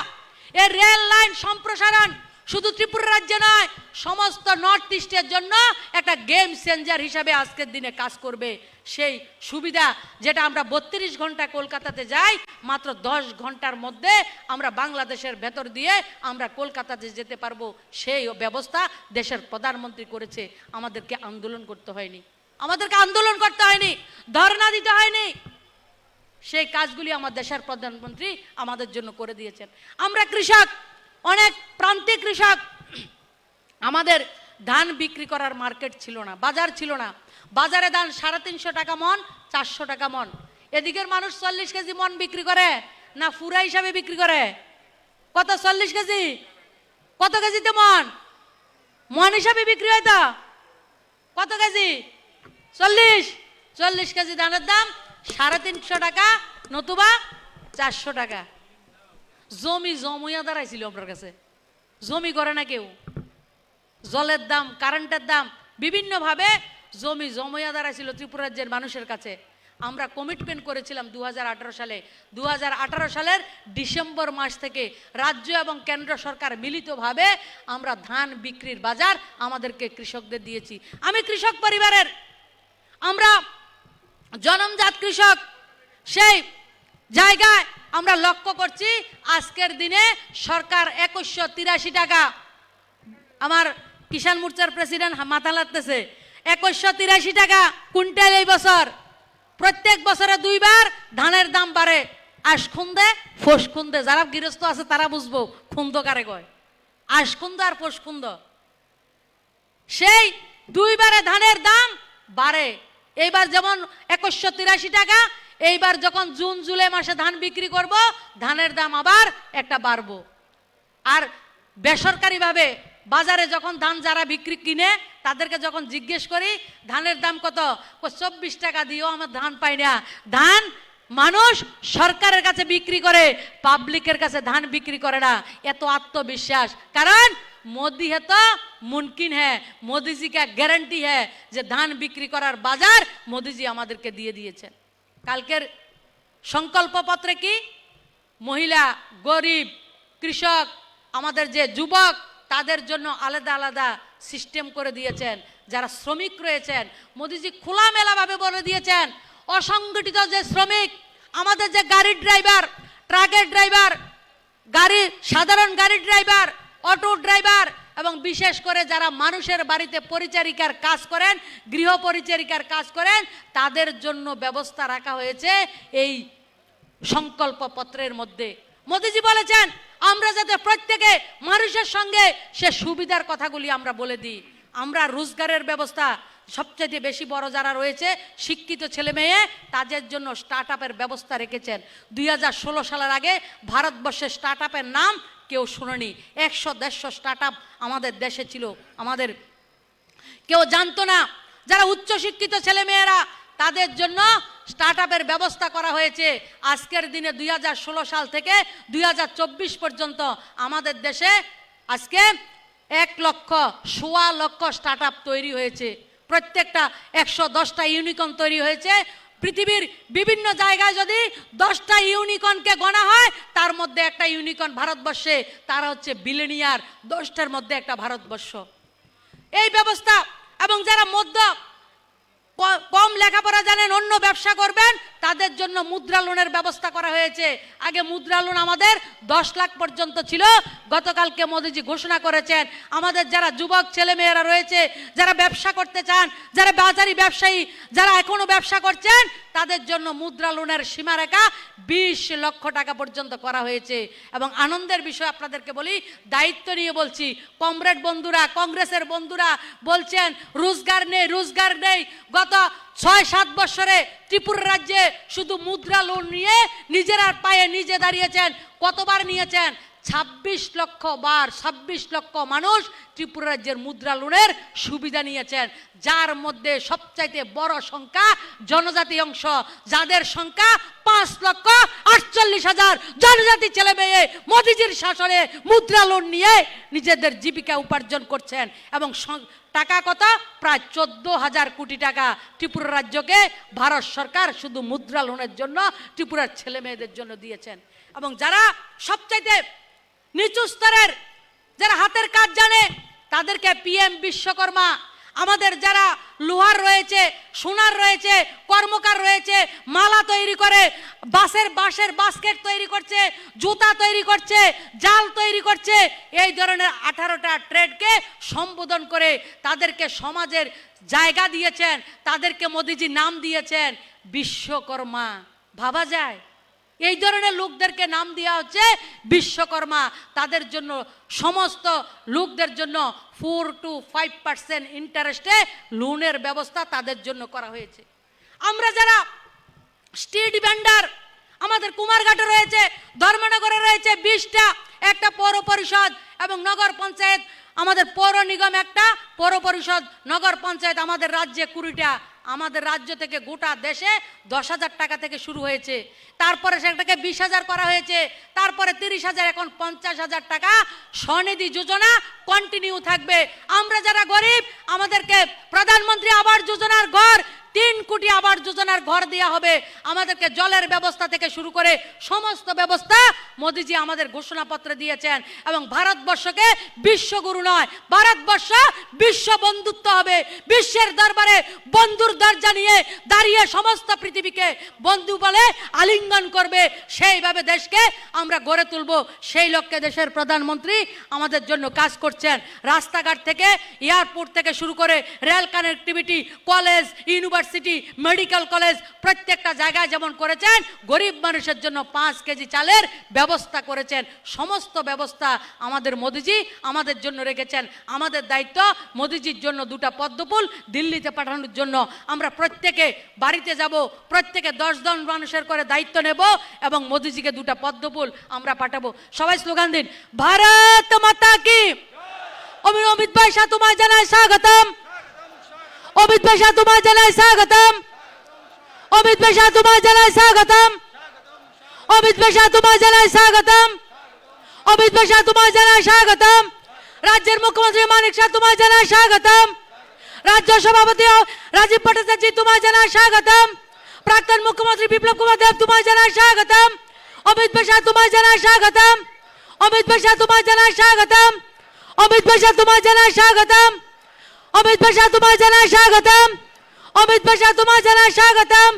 এই রেল লাইন সম্প্রসারণ শুধু ত্রিপুরা রাজ্যে নয়, সমস্ত নর্থ ইস্টের জন্য একটা গেম চেঞ্জার হিসাবে আজকের দিনে কাজ করবে। সেই সুবিধা যেটা আমরা 32 ঘন্টা কলকাতাতে যাই, মাত্র 10 ঘন্টার মধ্যে আমরা বাংলাদেশের ভেতর দিয়ে আমরা কলকাতাতে যেতে পারবো, সেই ব্যবস্থা দেশের প্রধানমন্ত্রী করেছে। আমাদেরকে আন্দোলন করতে হয়নি, ধর্ণা দিতে হয়নি। সেই কাজগুলি আমার দেশের প্রধানমন্ত্রী আমাদের জন্য করে দিয়েছেন। আমরা কৃষক, অনেক প্রান্তিক কৃষক, আমাদের ধান বিক্রি করার মার্কেট ছিল না, বাজার ছিল না। বাজারে ধান 350 টাকা মন, 400 টাকা মন। এদিকের মানুষ 40 কেজি মন বিক্রি করে না ফুরা হিসাবে বিক্রি করে? কত 40 কেজি? কত কেজিতে মন? মন হিসাবে বিক্রি হয় তো? কত কেজি? 40 কেজি ধানের দাম 350 টাকা, নতুবা 400 টাকা। জমি জমুইয়া দাঁড়াইছিল আপনার কাছে, জমি করে না কেউ। জলের দাম, কারেন্টের দাম, বিভিন্নভাবে জমি জমুইয়া দাঁড়াইছিল ত্রিপুরা রাজ্যের মানুষের কাছে। আমরা কমিটমেন্ট করেছিলাম 2018 সালে। 2018 সালের ডিসেম্বর মাস থেকে রাজ্য এবং কেন্দ্র সরকার মিলিতভাবে আমরা ধান বিক্রির বাজার আমাদেরকে কৃষকদের দিয়েছি। আমি কৃষক পরিবারের, আমরা জনমজাত কৃষক, সেই জায়গায় আমরা লক্ষ্য করছি আজকের দিনে সরকার 2183 টাকা, আমার কিষাণ মোর্চার প্রেসিডেন্ট মাথা লাগতেছে, 2183 টাকা কুইন্টাল এই বছর। প্রত্যেক বছরে 2 বার ধানের দাম বাড়ে, আশখুন্দে ফোসখুন্দে। যারা গৃহস্থ আছে তারা বুঝবো খুন্দ কারে কয়, আশখুন্দ আর ফোসখুন্দ। সেই 2 বারে ধানের দাম বাড়ে। এইবার যেমন 2183 টাকা, এইবার যখন জুন জুলাই মাসে ধান বিক্রি করব, ধানের দাম আবার একটা বাড়বো। আর বেসরকারিভাবে বাজারে যখন ধান যারা বিক্রি কিনে, তাদেরকে যখন জিজ্ঞেস করি ধানের দাম কত, 24 টাকা দিয়েও আমার ধান পাই না। ধান মানুষ সরকারের কাছে বিক্রি করে, পাবলিকের কাছে ধান বিক্রি করে না। এত আত্মবিশ্বাস, কারণ মোদি है तो मुमकिन है, मोदी जी का গ্যারান্টি है যে ধান বিক্রি করার বাজার মোদিজি আমাদেরকে দিয়ে দিয়েছেন। কালকের সংকল্প পত্রে কি মহিলা, গরিব, কৃষক, আমাদের যে যুবক, তাদের জন্য আলাদা আলাদা সিস্টেম করে দিয়েছেন। যারা শ্রমিক রয়েছেন, মোদিজি খোলামেলাভাবে বলে দিয়েছেন অসংগঠিত যে শ্রমিক, আমাদের যে গাড়ির ড্রাইভার, ট্রাকের ড্রাইভার, সাধারণ গাড়ির ড্রাইভার, অটো ড্রাইভার এবং বিশেষ করে যারা মানুষের বাড়িতে পরিচারিকার কাজ করেন, গৃহ পরিচারিকার কাজ করেন, তাদের জন্য ব্যবস্থা রাখা হয়েছে এই সংকল্প পত্রের মধ্যে। মোদিজি বলেছেন আমরা যাতে প্রত্যেকে মানুষের সঙ্গে সে সুবিধার কথাগুলি আমরা বলে দিই। আমরা রোজগারের ব্যবস্থা সবচেয়ে বেশি বড় যারা রয়েছে শিক্ষিত ছেলে মেয়ে, তাদের জন্য স্টার্ট আপের ব্যবস্থা রেখেছেন। 2016 সালের আগে ভারতবর্ষের স্টার্ট আপের নাম কেউ শুনেনি। 100-150 স্টার্ট আপ আমাদের দেশে ছিল, আমাদের কেউ জানতো না। যারা উচ্চশিক্ষিত ছেলে মেয়েরা, তাদের জন্য স্টার্ট আপের ব্যবস্থা করা হয়েছে। আজকের দিনে 2016 সাল থেকে 2024 পর্যন্ত আমাদের দেশে আজকে 1,00,000 লক্ষ স্টার্ট আপ তৈরি হয়েছে। প্রত্যেকটা 110টা ইউনিকর্ন তৈরি হয়েছে। পৃথিবীর বিভিন্ন জায়গায় যদি 10টা ইউনিকর্নকে গণা হয়, তার মধ্যে একটা ইউনিকর্ন ভারতবর্ষে, তারা হচ্ছে বিলিনিয়ার। 10টার মধ্যে একটা ভারতবর্ষ। এই ব্যবস্থা, এবং যারা কম লেখাপড়া জানেন, অন্য ব্যবসা করবেন, তাদের জন্য মুদ্রা লোনের ব্যবস্থা করা হয়েছে। আগে মুদ্রা লোন আমাদের 10 লাখ পর্যন্ত ছিল। গতকালকে মোদিজি ঘোষণা করেছেন আমাদের যারা যুবক ছেলে মেয়েরা রয়েছে, যারা ব্যবসা করতে চান, যারা বাজারি ব্যবসায়ী, যারা এখনো ব্যবসা করছেন, তাদের জন্য মুদ্রা লোনের সীমারেখা 20 লক্ষ টাকা পর্যন্ত করা হয়েছে। এবং আনন্দের বিষয় আপনাদেরকে বলি, দায়িত্ব নিয়ে বলছি, কমরেড বন্ধুরা, কংগ্রেসের বন্ধুরা বলছেন রোজগার নেই, রোজগার নেই। গত 6-7 বছরে ত্রিপুরা রাজ্যে শুধু মুদ্রা লোন নিয়ে নিজেরা পায়ে নিজে দাঁড়িয়েছেন। কতবার নিয়েছেন? 26 লক্ষ বার, 26 লক্ষ মানুষ ত্রিপুরা রাজ্যের মুদ্রা লোনের সুবিধা নিয়েছেন। যার মধ্যে সবচাইতে বড় সংখ্যা জনজাতি অংশ, যাদের সংখ্যা 5,48,000 জনজাতি ছেলে মেয়ে মোদিজির শাসনে মুদ্রা লোন নিয়ে নিজেদের জীবিকা উপার্জন করছেন। এবং টাকা কত? প্রায় 14,000 কোটি টাকা ত্রিপুরা রাজ্যকে ভারত সরকার শুধু মুদ্রা লোনের জন্য ত্রিপুরার ছেলে মেয়েদের জন্য দিয়েছেন। এবং যারা সবচাইতে নিচু স্তরের, যারা হাতের কাজ জানে, তাদেরকে PM বিশ্বকর্মা, আমাদের যারা লোহার রয়েছে, সোনার রয়েছে, কর্মকার রয়েছে, মালা তৈরি করে, বাঁশের বাস্কেট তৈরি করছে, জুতা তৈরি করছে, জাল তৈরি করছে, এই ধরনের 18টা ট্রেডকে সম্বোধন করে তাদেরকে সমাজের জায়গা দিয়েছেন। তাদেরকে মোদিজি নাম দিয়েছেন বিশ্বকর্মা। ভাবা যায়? এই ধরনের লোকদেরকে নাম দেওয়া হচ্ছে বিশ্বকর্মা। তাদের জন্য, সমস্ত লোকদের জন্য 4 to 5% ইন্টারেস্টে লোনের ব্যবস্থা তাদের জন্য করা হয়েছে। আমরা যারা স্ট্রিট ভেন্ডার, আমাদের কুমারঘাটে রয়েছে, ধর্মনগরে রয়েছে 20টা, একটা পৌর পরিষদ, এবং নগর পঞ্চায়েত আমাদের পৌর নিগম একটা, পৌর পরিষদ, নগর পঞ্চায়েত আমাদের রাজ্যে 20টা, আমাদের রাজ্য থেকে গোটা দেশে 10,000 টাকা থেকে শুরু হয়েছে, তারপরে সেটাকে 20,000 করা হয়েছে, তারপরে 30,000, এখন 50,000 টাকা স্বনিধি যোজনা কন্টিনিউ থাকবে। আমরা যারা গরিব আমাদেরকে প্রধানমন্ত্রী আবাস যোজনার ঘর, 3 কোটি আবাস যোজনার ঘর দেওয়া হবে, আমাদেরকে জলের ব্যবস্থা থেকে শুরু করে সমস্ত ব্যবস্থা মোদিজি আমাদের ঘোষণাপত্রে দিয়েছেন। এবং ভারতবর্ষকে বিশ্বগুরু নয়, ভারতবর্ষ বিশ্ব বন্ধুত্ব হবে, বিশ্বের দরবারে বন্ধুর দরজা নিয়ে দাঁড়িয়ে সমস্ত পৃথিবীকে বন্ধু বলে আলিঙ্গন করবে, সেইভাবে দেশকে আমরা গড়ে তুলব। সেই লক্ষ্যে দেশের প্রধানমন্ত্রী আমাদের জন্য কাজ করছেন। রাস্তাঘাট থেকে, এয়ারপোর্ট থেকে শুরু করে rail connectivity, college, university, medical college, প্রত্যেকটা জায়গায় যেমন করেছেন, গরিব মানুষের জন্য 5 কেজি চালের ব্যবস্থা করেছেন। সমস্ত ব্যবস্থা আমাদের মোদিজি আমাদের জন্য রেখেছেন। আমাদের দায়িত্ব মোদিজির জন্য 2টা পদ্মফুল দিল্লিতে পাঠানোর জন্য। আমরা প্রত্যেকে বাড়িতে যাব, প্রত্যেকে 10 জন মানুষের করে দায়িত্ব নেব এবং মোদিজিকে 2টা পদ্মফুল আমরা পাঠাবো। সবাই স্লোগান দিন, ভারত মাতা কি। অমিত ভাই শাহ তোমায় জানাই স্বাগতম। অমিত ভাই শাহ তোমায় জানাই স্বাগতম। অমিত ভাই শাহ তোমায় জানাই স্বাগতম। অমিত ভাই শাহ তোমায় জানাই স্বাগতম। অমিত ভাই শাহ তোমায় জানাই স্বাগতম। রাজ্যের মুখ্যমন্ত্রী মানিক শাহ তোমায় জানাই স্বাগতম। রাজ্য সভাপতি রাজীব ভট্টাচার্য তোমায় জানাই স্বাগতম। প্রাক্তন মুখ্যমন্ত্রী বিপ্লব কুমার দেব তোমায় জানাই স্বাগতম। অমিত ভাই শাহ তোমায় জানাই স্বাগতম। অমিত ভাই শাহ তোমায় জানাই স্বাগতম। অমিত ভাই শাহ তোমায় জানাই স্বাগতম। অমিত ভাই শাহ তোমায় জানাই স্বাগতম। অমিত ভাই শাহ তোমায় জানাই স্বাগতম।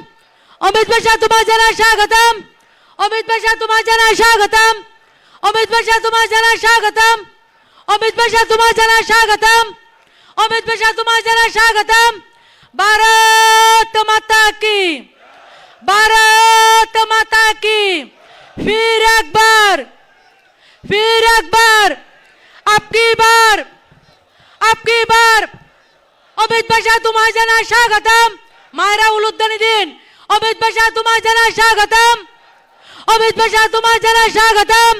অমিত ভাই শাহ তোমায় জানাই স্বাগতম। অমিত ভাই শাহ তোমায় জানাই স্বাগতম। অমিত ভাই শাহ তোমায় জানাই স্বাগতম। অমিত ভাই শাহ তোমায় জানাই স্বাগতম। অমিত ভাই শাহ তোমায় জানাই স্বাগতম। भारत माता की, भारत माता की। फिर एक बार, फिर एक बार, आपकी बार, आपकी बार। অমিত ভাই শাহ তোমায় জানাই স্বাগতম। মায়েরা উলুধ্বনি দিন। অমিত ভাই শাহ তোমায় জানাই স্বাগতম। অমিত ভাই শাহ তোমায় জানাই স্বাগতম।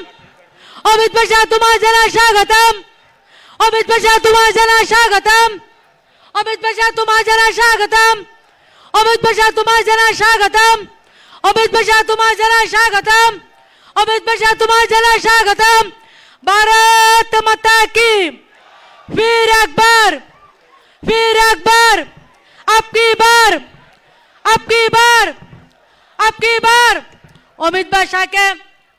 অমিত ভাই শাহ তোমায় জানাই স্বাগতম। অমিত ভাই শাহ তোমায় জানাই স্বাগতম। অমিত ভাই শাহ তোমায় জানাই স্বাগতম। অমিত ভাই শাহ তোমায় জানাই স্বাগতম। অমিত ভাই শাহ তোমায় জানাই স্বাগতম। অমিত ভাই শাহ তোমায় জানাই স্বাগতম। भारत माता की। फिर एक बार, फिर एक बार, आपकी बार, आपकी बार, आपकी बार। অমিত ভাই শাহকে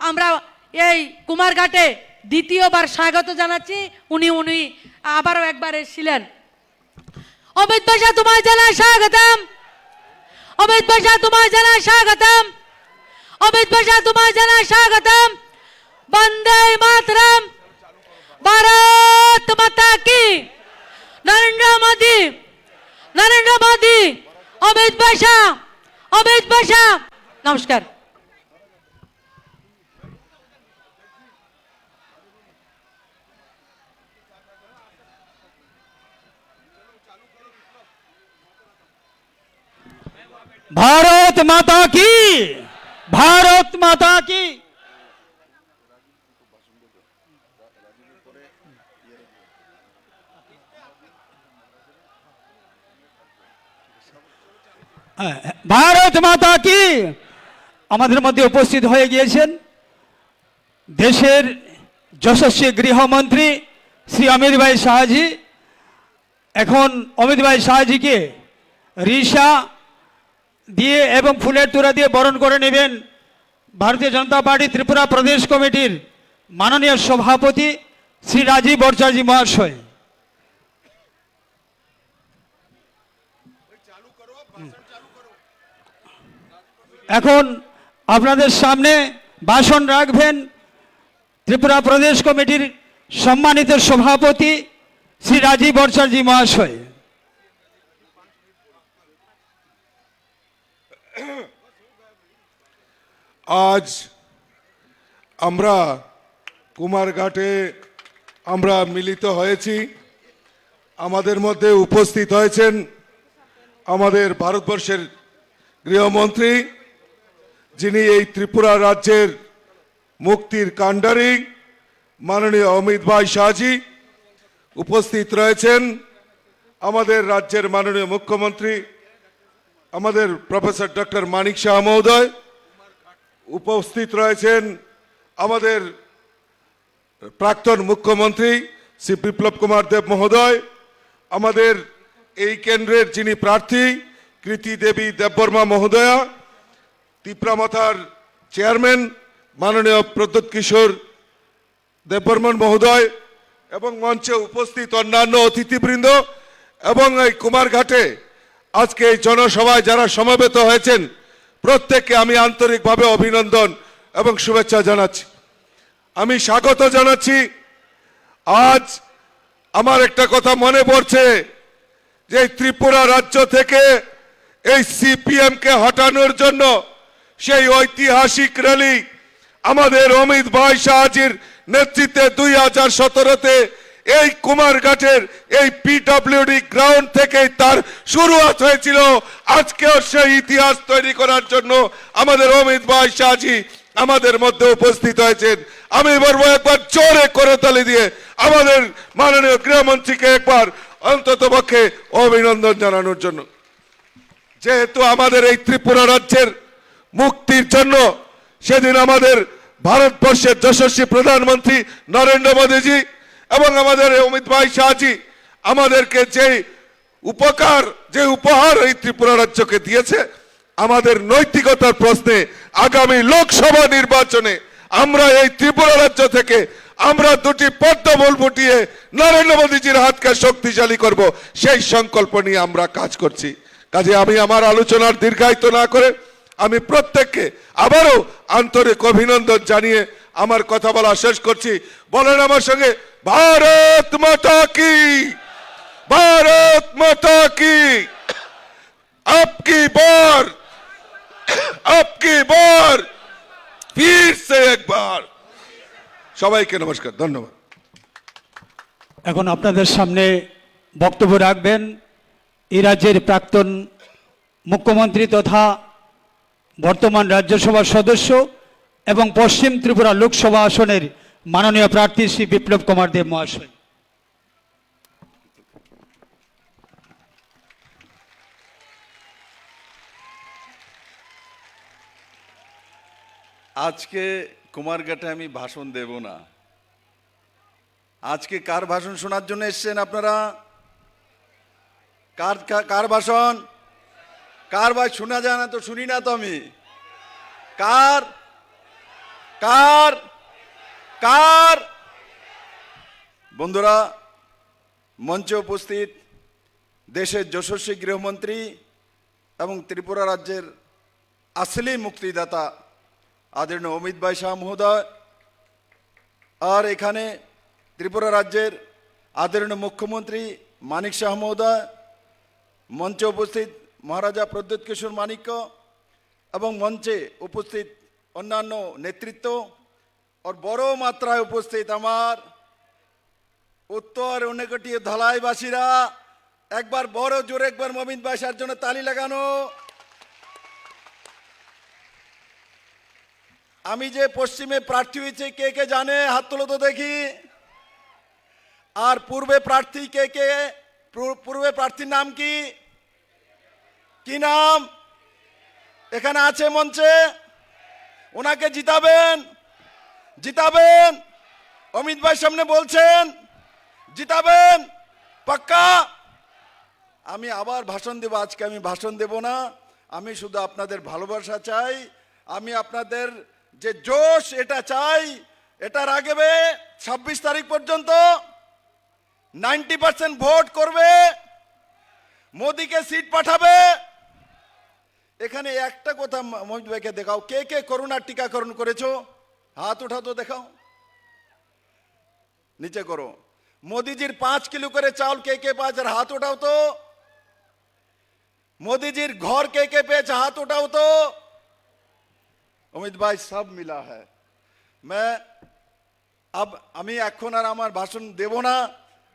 আমরা এই কুমারঘাটে দ্বিতীয়বার স্বাগত জানাচ্ছি। উনি আবারও একবার এসেছিলেন। অমিত ভাই শাহ তোমায় জানাই স্বাগতম। অমিত ভাই শাহ তোমায় জানাই স্বাগতম। অমিত ভাই শাহ তোমায় জানাই স্বাগতম। বন্দে মাতরম। भारत माता की। नरेंद्र मोदी, नरेंद्र मोदी। অমিত ভাই শাহ, অমিত ভাই শাহ। নমস্কার। भारत माता की, भारत माता की। ভারত মাতা কি। আমাদের মধ্যে উপস্থিত হয়ে গিয়েছেন দেশের যশস্বী গৃহমন্ত্রী শ্রী অমিত ভাই শাহজি। এখন অমিত ভাই শাহজিকে রিসা দিয়ে এবং ফুলের তোড়া দিয়ে বরণ করে নেবেন ভারতীয় জনতা পার্টি ত্রিপুরা প্রদেশ কমিটির মাননীয় সভাপতি শ্রী রাজীব ভট্টাচার্য মহাশয়। এখন আপনাদের সামনে ভাষণ রাখবেন ত্রিপুরা প্রদেশ কমিটির সম্মানিত সভাপতি শ্রী রাজীব ভট্টাচার্য মহাশয়। আজ আমরা কুমারঘাটে আমরা মিলিত হয়েছি। আমাদের মধ্যে উপস্থিত হয়েছেন আমাদের ভারতবর্ষের গৃহমন্ত্রী, যিনি এই ত্রিপুরা রাজ্যের মুক্তির কাণ্ডারি মাননীয় অমিত ভাই শাহজি, উপস্থিত রয়েছেন আমাদের রাজ্যের মাননীয় মুখ্যমন্ত্রী আমাদের প্রফেসর ডক্টর মানিক শাহ মহোদয়, উপস্থিত রয়েছেন আমাদের প্রাক্তন মুখ্যমন্ত্রী শ্রী বিপ্লব কুমার দেব মহোদয়, আমাদের এই কেন্দ্রের যিনি প্রার্থী কৃতি দেবী দেববর্মা মহোদয়া, তিপ্রামথার চেয়ারম্যান মাননীয় প্রদ্যোৎ কিশোর দেববর্মন মহোদয় এবং মঞ্চে উপস্থিত অন্যান্য অতিথিবৃন্দ এবং এই কুমারঘাটে আজকে এই জনসভায় যারা সমবেত হয়েছেন প্রত্যেককে আমি আন্তরিকভাবে অভিনন্দন এবং শুভেচ্ছা জানাচ্ছি। আমি স্বাগত জানাচ্ছি। আজ আমার একটা কথা মনে পড়ছে যে এই ত্রিপুরা রাজ্য থেকে এই সিপিএম কে হটানোর জন্য সেই ঐতিহাসিক র্যালি আমাদের অমিত ভাই শাহজির নেতৃত্বে 2017-তে এই কুমারঘাটের এই পিডব্লিউডি গ্রাউন্ড থেকেই তার শুরুয়াত হয়েছিল। আজকেও সেই ইতিহাস তৈরি করার জন্য আমাদের অমিত ভাই শাহজি আমাদের মধ্যে উপস্থিত হয়েছেন। আমি বলবো একবার জোরে করতালি দিয়ে আমাদের মাননীয় গৃহমন্ত্রীকে একবার অন্ততপক্ষে অভিনন্দন জানানোর জন্য। যেহেতু আমাদের এই ত্রিপুরা রাজ্যের মুক্তির জন্য সেদিন আমাদের ভারতবর্ষের যশস্বী প্রধানমন্ত্রী নরেন্দ্র মোদীজি এবং আমাদের অমিত ভাই শাহজি আমাদেরকে যে উপহার এই ত্রিপুরা রাজ্যকে দিয়েছে, আমাদের নৈতিকতার প্রশ্নে আগামী লোকসভা নির্বাচনে আমরা এই ত্রিপুরা রাজ্য থেকে আমরা দুটি পদ্মফুল ফুটিয়ে নরেন্দ্র মোদীজির হাতকে শক্তিশালী করব, সেই সংকল্প নিয়ে আমরা কাজ করছি। কাজে আমি আমার আলোচনার দীর্ঘায়িত না করে আমি প্রত্যেককে আবারও আন্তরিক অভিনন্দন জানিয়ে আমার কথা বলা শেষ করছি। বলেন আমার সঙ্গে, ভারত মাতা কি, ভারত মাতা কি, আপকি বার ফির সে একবার। সবাইকে নমস্কার, ধন্যবাদ। এখন আপনাদের সামনে বক্তব্য রাখবেন এই রাজ্যের প্রাক্তন মুখ্যমন্ত্রী তথা বর্তমান রাজ্যসভার সদস্য এবং পশ্চিম ত্রিপুরা লোকসভা আসনের মাননীয় প্রার্থী শ্রী বিপ্লব কুমার দেব মহাশয়। আজকে কুমারঘাটে আমি ভাষণ দেব না। আজকে কার ভাষণ শোনার জন্য এসেছেন আপনারা? কার ভাষণ? কার ভাই শোনা যায় না তো, শুনি না তো আমি। কার কার কার বন্ধুরা, মঞ্চে উপস্থিত দেশের যশস্বী গৃহমন্ত্রী এবং ত্রিপুরা রাজ্যের আসলি মুক্তিদাতা আদরণীয় অমিত ভাই শাহ মহোদয়, আর এখানে ত্রিপুরা রাজ্যের আদরণীয় মুখ্যমন্ত্রী মানিক শাহ মহোদয়, মঞ্চে উপস্থিত মহারাজা প্রদ্যোৎ কিশোর মানিক্য এবং মঞ্চে উপস্থিত অন্যান্য নেতৃত্ব, আর বড় মাত্রায় উপস্থিত আমার উত্তর উনকটিয়া ধলাইবাসীরা, একবার বড় জোরে একবার অমিত ভাই শাহর জন্য তালি লাগানো। আমি যে পশ্চিমে প্রার্থী হয়েছে কে কে জানে? হাত তুলো তো দেখি। আর পূর্বে প্রার্থী কে কে? পূর্বে প্রার্থীর নাম কি? কি নাম? এখানে আছে মঞ্চে, ওনাকে জিতাবেন, জিতাবেন। অমিত ভাই সামনে বলছেন জিতাবেন পাক্কা। আমি আবার ভাষণ দেব, আজকে আমি ভাষণ দেব না, আমি শুধু আপনাদের ভালোবাসা চাই, আমি আপনাদের যে জোশ এটা চাই। এটা রাখবে 26 তারিখ পর্যন্ত 90% ভোট করবে, মোদিকে সিট পাঠাবে। এখানে একটা কথা মহিত ভাইকে দেখাও, কে কে করোনার টিকাকরণ করেছো? হাত উঠাও তো দেখাও, নিচে করো। মোদিজির 5 কিলো করে চাউল কে কে পাচ্ছে? হাত উঠাও তো। মোদিজির ঘর কে কে পেয়েছে? হাত উঠাও তো। অমিত ভাই সব মিলা হ্যায়। আমি এখন আর আমার ভাষণ দেব না,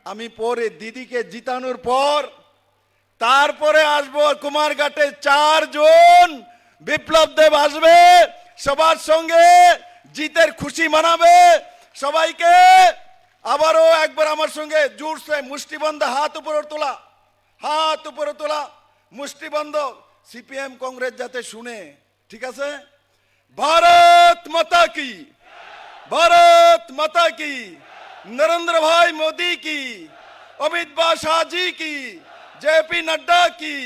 আমি পরে দিদিকে জিতানোর পর তারপরে আসবো। কুমারঘাটে 4 জন বিপ্লব দেব আসবে, সবার সঙ্গে জিতের খুশি মানাবে, সবাইকে আবারও একবার আমার সঙ্গে জোরসে মুষ্টিবন্ধ হাত উপরে তোলা মুষ্টিবন্ধ সিপিএম কংগ্রেস যাতে শুনে, ঠিক আছে? भारत माता की, भारत माता की, नरेंद्र भाई मोदी की, अमित शाह जी की, जेपी नड्डा की,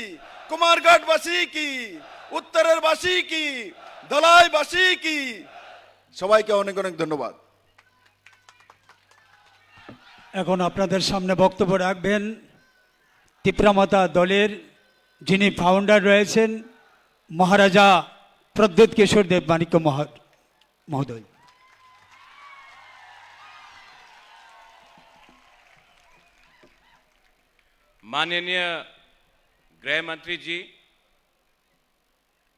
कुमारघाट वासी की, उत्तरेर वासी की, धलाई वासी की, সবাইকে অনেক অনেক ধন্যবাদ। এখন আপনাদের সামনে বক্তব্য রাখবেন তিপ্রামাতা দলের যিনি ফাউন্ডার রয়েছেন মহারাজা प्रद्युत किशोर देव माणिक्य महोदय। माननीय गृह मंत्री जी,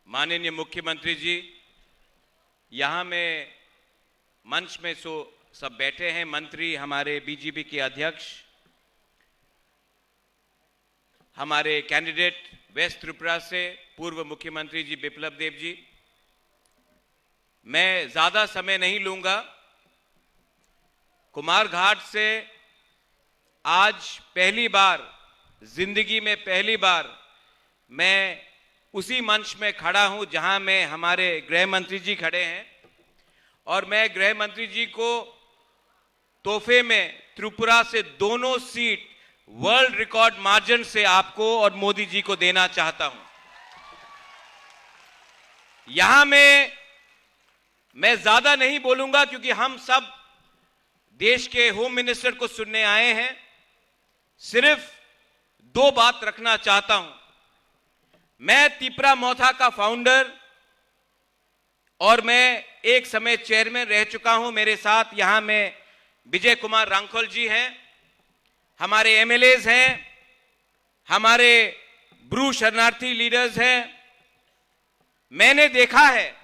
माननीय मुख्यमंत्री जी, यहाँ में मंच में सब बैठे हैं, मंत्री, हमारे बीजेपी के अध्यक्ष, हमारे कैंडिडेट वेस्ट त्रिपुरा से पूर्व मुख्यमंत्री जी बिप्लब देव जी, मैं ज्यादा समय नहीं लूंगा। कुमारघाट से आज पहली बार, जिंदगी में पहली बार मैं उसी मंच में खड़ा हूं जहां में हमारे गृह मंत्री जी खड़े हैं, और मैं गृह मंत्री जी को तोहफे में त्रिपुरा से दोनों सीट वर्ल्ड रिकॉर्ड मार्जिन से आपको और मोदी जी को देना चाहता हूं। यहां में मैं ज्यादा नहीं बोलूंगा क्योंकि हम सब देश के होम मिनिस्टर को सुनने आए हैं। सिर्फ 2 बात रखना चाहता हूं। मैं तिप्रा मोथा का फाउंडर और मैं एक समय चेयरमैन रह चुका हूं। मेरे साथ यहां में विजय कुमार रांखल जी हैं, हमारे एमएलएज हैं, हमारे ब्रू शरणार्थी लीडर्स हैं। मैंने देखा है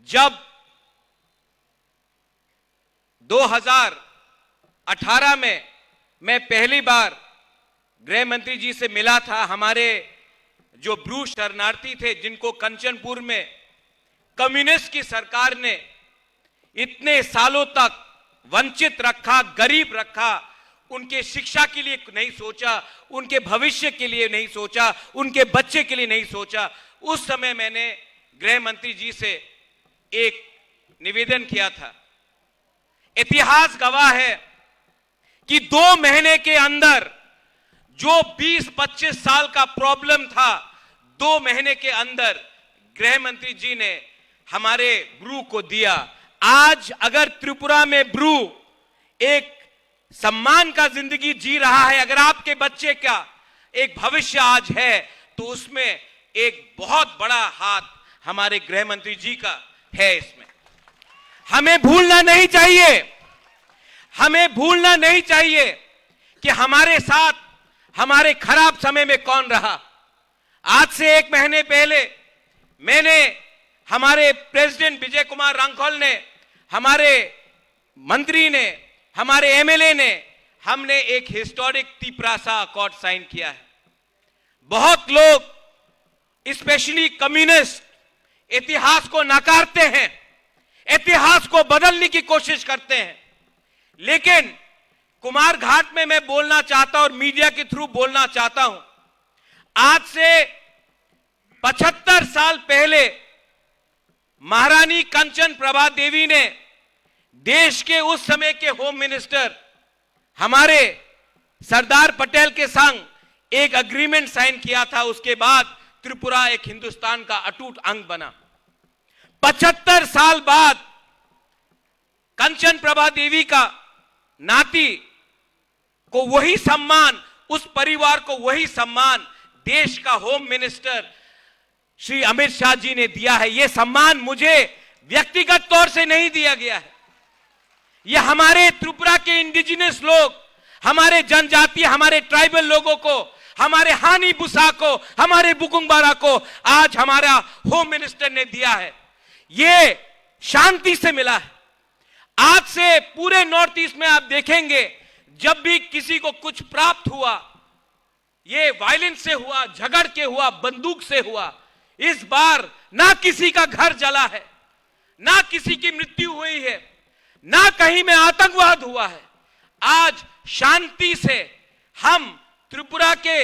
जब 2018 में मैं पहली बार गृह मंत्री जी से मिला था, हमारे जो ब्रू शरणार्थी थे जिनको कंचनपुर में कम्युनिस्ट की सरकार ने इतने सालों तक वंचित रखा, गरीब रखा, उनके शिक्षा के लिए नहीं सोचा, उनके भविष्य के लिए नहीं सोचा, उनके बच्चे के लिए नहीं सोचा। उस समय मैंने गृह मंत्री जी से एक निवेदन किया था। इतिहास गवाह है कि 2 महीने के अंदर जो 20-25 साल का प्रॉब्लम था, 2 महीने के अंदर गृह मंत्री जी ने हमारे ब्रू को दिया। आज अगर त्रिपुरा में ब्रू एक सम्मान का जिंदगी जी रहा है, अगर आपके बच्चे का एक भविष्य आज है, तो उसमें एक बहुत बड़ा हाथ हमारे गृह मंत्री जी का है। इसमें हमें भूलना नहीं चाहिए, हमें भूलना नहीं चाहिए कि हमारे साथ हमारे खराब समय में कौन रहा। आज से 1 महीने पहले मैंने, हमारे प्रेसिडेंट विजय कुमार रांखल ने, हमारे मंत्री ने, हमारे एमएलए ने, हमने एक हिस्टोरिक तिप्रासा अकॉर्ड साइन किया है। बहुत लोग स्पेशली कम्युनिस्ट इतिहास को नकारते हैं, इतिहास को बदलने की कोशिश करते हैं, लेकिन कुमारघाट में मैं बोलना चाहता हूं और मीडिया के थ्रू बोलना चाहता हूं। आज से 75 साल पहले महारानी कंचन प्रभा देवी ने देश के उस समय के होम मिनिस्टर हमारे सरदार पटेल के संग एक एग्रीमेंट साइन किया था। उसके बाद त्रिपुरा एक हिंदुस्तान का अटूट अंग बना। 75 साल बाद कंचन प्रभा देवी का नाती को वही सम्मान, उस परिवार को वही सम्मान देश का होम मिनिस्टर श्री अमित शाह जी ने दिया है। यह सम्मान मुझे व्यक्तिगत तौर से नहीं दिया गया है, यह हमारे त्रिपुरा के इंडिजिनस लोग, हमारे जनजातीय, हमारे ट्राइबल लोगों को, हमारे हानी बुसा को, हमारे बुकुंगबारा को आज हमारा होम मिनिस्टर ने दिया है। यह शांति से मिला है। आज से पूरे नॉर्थ ईस्ट में आप देखेंगे जब भी किसी को कुछ प्राप्त हुआ, ये वायलेंस से हुआ, झगड़ के हुआ, बंदूक से हुआ। इस बार ना किसी का घर जला है, ना किसी की मृत्यु हुई है, ना कहीं में आतंकवाद हुआ है। आज शांति से हम त्रिपुरा के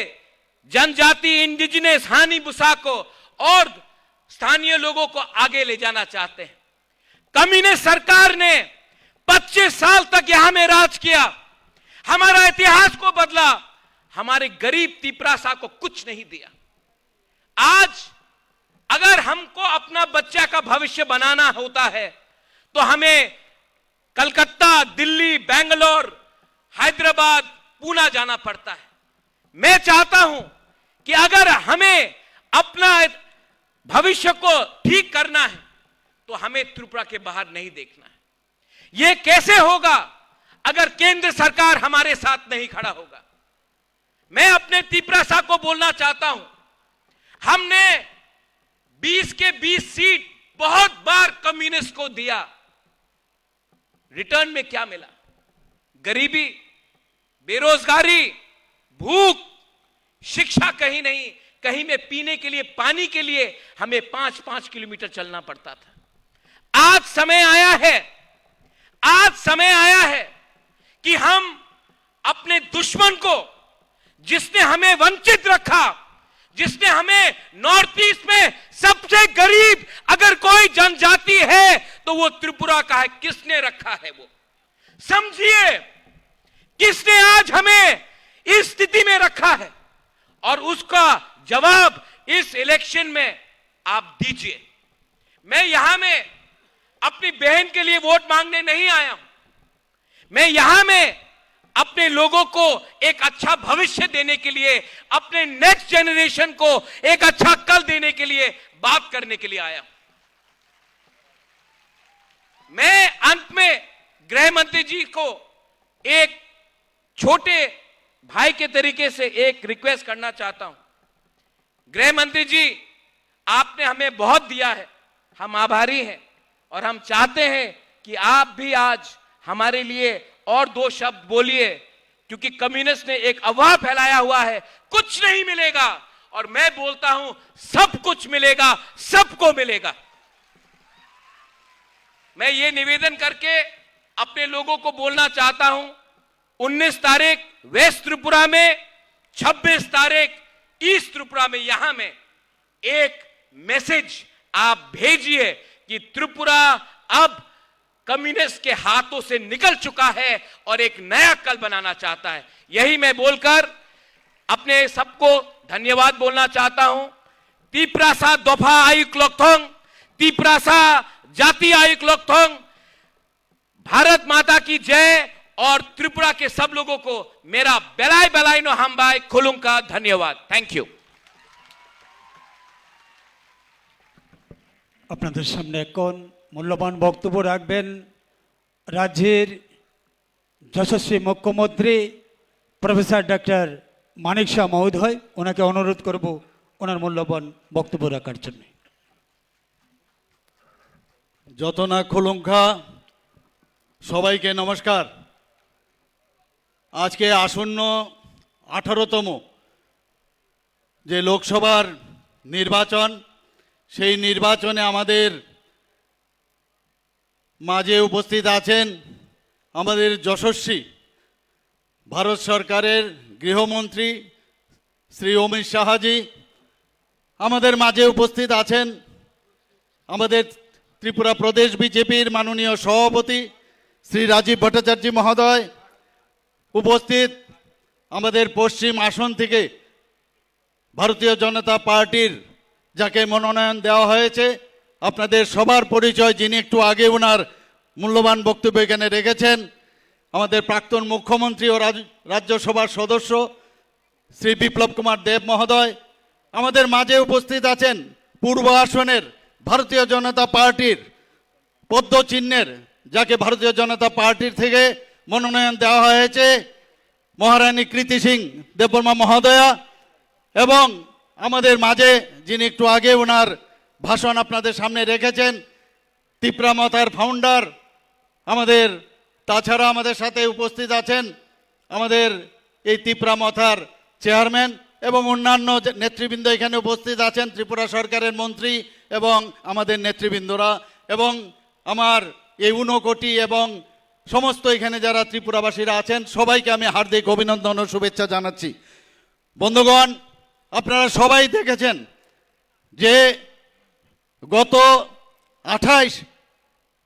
जनजाति इंडिजिनस हानी बुसा को और स्थानीय लोगों को आगे ले जाना चाहते हैं। कम्युनिस्ट सरकार ने 25 साल तक यहां में राज किया, हमारा इतिहास को बदला, हमारे गरीब तिपरासा को कुछ नहीं दिया। आज अगर हमको अपना बच्चा का भविष्य बनाना होता है तो हमें कलकत्ता, दिल्ली, बेंगलोर, हैदराबाद, पूना जाना पड़ता है। मैं चाहता हूं कि अगर हमें अपना भविष्य को ठीक करना है तो हमें त्रिपुरा के बाहर नहीं देखना है। यह कैसे होगा अगर केंद्र सरकार हमारे साथ नहीं खड़ा होगा। मैं अपने तिपरासा को बोलना चाहता हूं, हमने 20 के 20 सीट बहुत बार कम्युनिस्ट को दिया, रिटर्न में क्या मिला? गरीबी, बेरोजगारी, भूख, शिक्षा कहीं नहीं, कहीं में पीने के लिए पानी के लिए हमें 5-5 किलोमीटर चलना पड़ता था। आज समय आया है कि हम अपने दुश्मन को, जिसने हमें वंचित रखा, जिसने हमें नॉर्थ ईस्ट में सबसे गरीब अगर कोई जनजाति है तो वो त्रिपुरा का है, किसने रखा है वो समझिए, किसने आज हमें इस स्थिति में रखा है और उसका जवाब इस इलेक्शन में आप दीजिए। मैं यहां में अपनी बहन के लिए वोट मांगने नहीं आया हूं, मैं यहां में अपने लोगों को एक अच्छा भविष्य देने के लिए, अपने नेक्स्ट जनरेशन को एक अच्छा कल देने के लिए बात करने के लिए आया हूं। मैं अंत में गृह मंत्री जी को एक छोटे भाई के तरीके से एक रिक्वेस्ट करना चाहता हूं। गृह मंत्री जी, आपने हमें बहुत दिया है, हम आभारी हैं और हम चाहते हैं कि आप भी आज हमारे लिए और 2 शब्द बोलिए, क्योंकि कम्युनिस्ट ने एक अफवाह फैलाया हुआ है कुछ नहीं मिलेगा, और मैं बोलता हूं सब कुछ मिलेगा, सबको मिलेगा। मैं ये निवेदन करके अपने लोगों को बोलना चाहता हूं, 19 तारीख वेस्ट त्रिपुरा में, 26 तारीख ईस्ट त्रिपुरा में, यहां में एक मैसेज आप भेजिए कि त्रिपुरा अब कम्युनिस्ट के हाथों से निकल चुका है और एक नया कल बनाना चाहता है। यही मैं बोलकर अपने सबको धन्यवाद बोलना चाहता हूं। तिपरासा दोफा आयुक लोकथोंग, तिपरासा जाति आयुक लोकथोंग, भारत माता की जय, और त्रिपुरा के सब लोगों को मेरा बेलाई बेलाई नो हमबाई खुलुंग का धन्यवाद। Thank you. আপনাদের সামনে এখন মূল্যবান বক্তব্য রাখবেন রাজ্যের যশস্বী মুখ্যমন্ত্রী প্রফেসর ডক্টর মানিক শাহ মহোদয়। ওনাকে অনুরোধ করব ওনার মূল্যবান বক্তব্য রাখার জন্য। যত না খুলুঙ্খা সবাইকে নমস্কার। আজকে আসন্ন 18তম যে লোকসভার নির্বাচন, সেই নির্বাচনে আমাদের মাঝে উপস্থিত আছেন আমাদের যশস্বী ভারত সরকারের গৃহমন্ত্রী শ্রী অমিত শাহজি। আমাদের মাঝে উপস্থিত আছেন আমাদের ত্রিপুরা প্রদেশ বিজেপির মাননীয় সভাপতি শ্রী রাজীব ভট্টাচার্য মহোদয়। উপস্থিত আমাদের পশ্চিম আসন থেকে ভারতীয় জনতা পার্টির যাকে মনোনয়ন দেওয়া হয়েছে, আপনাদের সবার পরিচয় যিনি একটু আগে ওনার মূল্যবান বক্তব্য এখানে রেখেছেন, আমাদের প্রাক্তন মুখ্যমন্ত্রী ও রাজ্যসভার সদস্য শ্রী বিপ্লব কুমার দেব মহোদয়। আমাদের মাঝে উপস্থিত আছেন পূর্ব আসনের ভারতীয় জনতা পার্টির পদ্ম চিহ্নের, যাকে ভারতীয় জনতা পার্টির থেকে মনোনয়ন দেওয়া হয়েছে, মহারানী কৃতি সিং দেববর্মা মহোদয়া। এবং আমাদের মাঝে যিনি একটু আগে ওনার ভাষণ আপনাদের সামনে রেখেছেন, তিপ্রা মথার ফাউন্ডার আমাদের, তাছাড়া আমাদের সাথে উপস্থিত আছেন আমাদের এই তিপ্রা মথার চেয়ারম্যান এবং অন্যান্য নেতৃবৃন্দ এখানে উপস্থিত আছেন, ত্রিপুরা সরকারের মন্ত্রী এবং আমাদের নেতৃবৃন্দরা, এবং আমার এই ঊনকোটি এবং সমস্ত এখানে যারা ত্রিপুরাবাসীরা আছেন সবাইকে আমি হার্দিক অভিনন্দন ও শুভেচ্ছা জানাচ্ছি। বন্ধুগণ, আপনারা সবাই দেখেছেন যে গত 28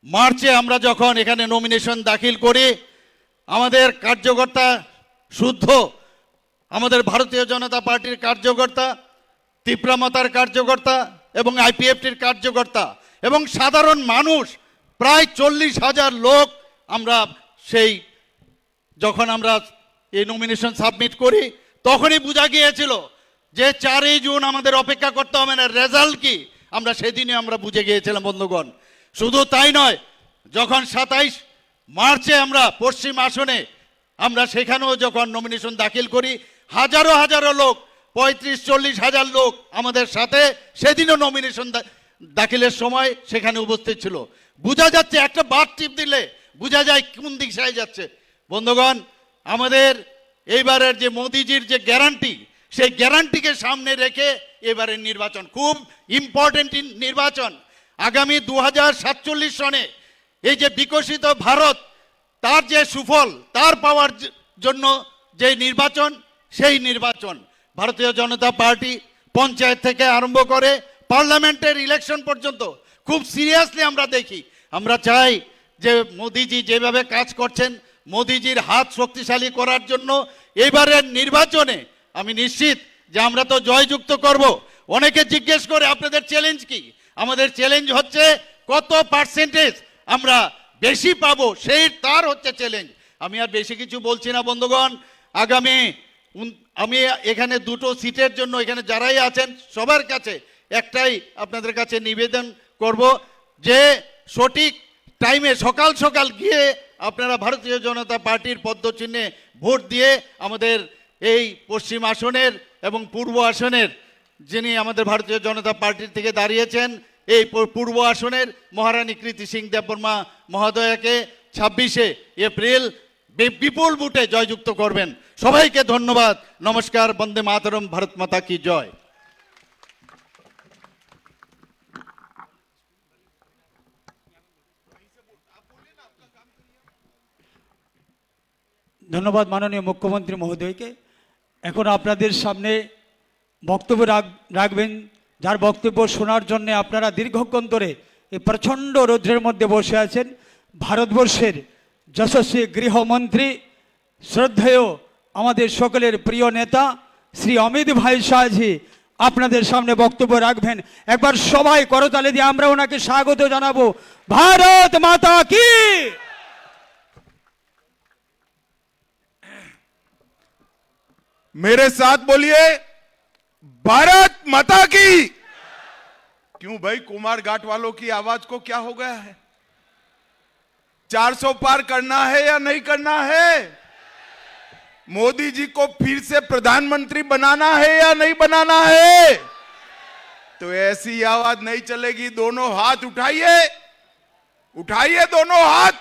মার্চে আমরা যখন এখানে নমিনেশন দাখিল করি, আমাদের কার্যকর্তা শুদ্ধ আমাদের ভারতীয় জনতা পার্টির কার্যকর্তা, তীব্রামতার কার্যকর্তা এবং আইপিএফটির কার্যকর্তা এবং সাধারণ মানুষ প্রায় 40,000 লোক আমরা সেই যখন আমরা এই নমিনেশন সাবমিট করি তখনই বোঝা গিয়েছিল যে 4 জুন আমাদের অপেক্ষা করতে হবে না, রেজাল্ট কি আমরা সেদিনই আমরা বুঝে গিয়েছিলাম। বন্ধুগণ, শুধু তাই নয়, যখন 27 মার্চে আমরা পশ্চিম আসনে আমরা সেখানেও যখন নমিনেশন দাখিল করি, হাজারো হাজারো লোক 35-40 হাজার লোক আমাদের সাথে সেদিনও নমিনেশন দাখিলের সময় সেখানে উপস্থিত ছিল। বোঝা যাচ্ছে একটা বার টিপ দিলে বোঝা যায় কোন দিশায় যাচ্ছে। বন্ধুগণ, আমাদের এইবারের যে মোদিজির যে গ্যারান্টি, সেই গ্যারান্টিকে সামনে রেখে এবারের নির্বাচন খুব ইম্পর্টেন্ট নির্বাচন। আগামী 2047 সনে এই যে বিকশিত ভারত তার যে সুফল তার পাওয়ার জন্য যে নির্বাচন, সেই নির্বাচন ভারতীয় জনতা পার্টি পঞ্চায়েত থেকে আরম্ভ করে পার্লামেন্টের ইলেকশন পর্যন্ত খুব সিরিয়াসলি আমরা দেখি। আমরা চাই যে মোদিজি যেভাবে কাজ করছেন, মোদিজির হাত শক্তিশালী করার জন্য এবারের নির্বাচনে আমি নিশ্চিত যে আমরা তো জয়যুক্ত করব। অনেকে জিজ্ঞেস করে আপনাদের চ্যালেঞ্জ কি? আমাদের চ্যালেঞ্জ হচ্ছে কত পার্সেন্টেজ আমরা বেশি পাবো, সেই তার হচ্ছে চ্যালেঞ্জ। আমি আর বেশি কিছু বলছি না। বন্ধুগণ, আগামী আমি এখানে 2টো সিটের জন্য এখানে যারাই আছেন সবার কাছে একটাই আপনাদের কাছে নিবেদন করব যে সঠিক টাইমে সকাল সকাল গিয়ে আপনারা ভারতীয় জনতা পার্টির পদ্মচিহ্নে ভোট দিয়ে আমাদের এই পশ্চিম আসনের এবং পূর্ব আসনের যিনি আমাদের ভারতীয় জনতা পার্টির থেকে দাঁড়িয়েছেন এই পূর্ব আসনের মহারানী কৃতি সিং দেববর্মা মহোদয়াকে 26শে এপ্রিল বিপুল ভোটে জয়যুক্ত করবেন। সবাইকে ধন্যবাদ। নমস্কার। বন্দে মাতরম। ভারত মাতা কি জয়। ধন্যবাদ মাননীয় মুখ্যমন্ত্রী মহোদয়কে। এখন আপনাদের সামনে বক্তব্য রাখবেন, যার বক্তব্য শোনার জন্য আপনারা দীর্ঘক্ষণ ধরে এই প্রচণ্ড রৌদ্রের মধ্যে বসে আছেন, ভারতবর্ষের যশস্বী গৃহমন্ত্রী শ্রদ্ধেয় আমাদের সকলের প্রিয় নেতা শ্রী অমিত ভাই শাহজি আপনাদের সামনে বক্তব্য রাখবেন। একবার সবাই করতালি দিয়ে আমরা ওনাকে স্বাগত জানাবো। ভারত মাতা কি। मेरे साथ बोलिए, भारत माता की। क्यों भाई, कुमार घाट वालों की आवाज को क्या हो गया है? 400 पार करना है या नहीं करना है? मोदी जी को फिर से प्रधानमंत्री बनाना है या नहीं बनाना है? तो ऐसी आवाज नहीं चलेगी। दोनों हाथ उठाइए, उठाइए दोनों हाथ,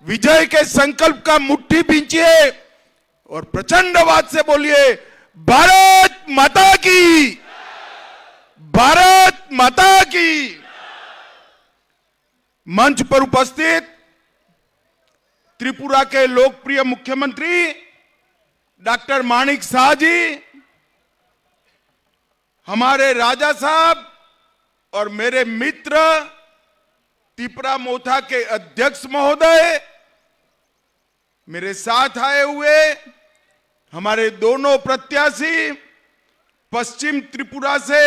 विजय के संकल्प का मुट्ठी भींचिए और प्रचंड आवाज से बोलिए, भारत माता की, भारत माता की। मंच पर उपस्थित त्रिपुरा के लोकप्रिय मुख्यमंत्री डॉक्टर माणिक शाह जी, हमारे राजा साहब और मेरे मित्र त्रिपुरा मोथा के अध्यक्ष महोदय, मेरे साथ आए हुए हमारे दोनों प्रत्याशी पश्चिम त्रिपुरा से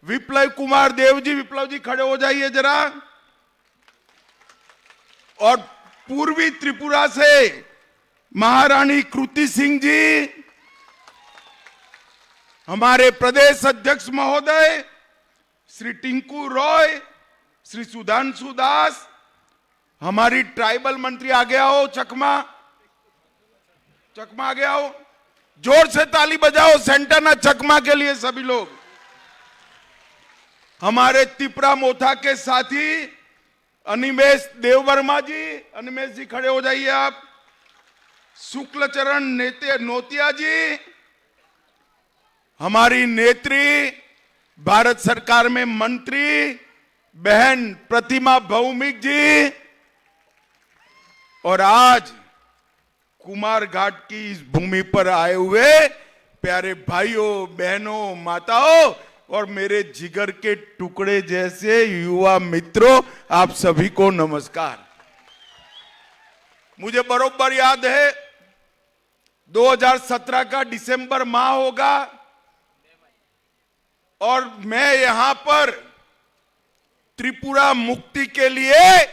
विप्लव कुमार देव जी, विप्लव जी खड़े हो जाइए जरा, और पूर्वी त्रिपुरा से महारानी कृति सिंह जी, हमारे प्रदेश अध्यक्ष महोदय श्री टिंकू रॉय, श्री सुधांशु दास, हमारी ट्राइबल मंत्री आगे आओ, चकमा चकमा आगे आओ, जोर से ताली बजाओ सेंटाना चकमा के लिए सभी लोग। हमारे त्रिपुरा मोथा के साथी अनिमेश देववर्मा जी, अनिमेश जी खड़े हो जाइए आप, शुक्लचरण नोतिया जी, हमारी नेत्री भारत सरकार में मंत्री बहन प्रतिमा भौमिक जी, और आज कुमार घाट की इस भूमि पर आए हुए प्यारे भाइयों, बहनों, माताओं और मेरे जिगर के टुकड़े जैसे युवा मित्रों, आप सभी को नमस्कार। मुझे बरोबर याद है 2017 का दिसंबर माह होगा और मैं यहां पर त्रिपुरा मुक्ति के लिए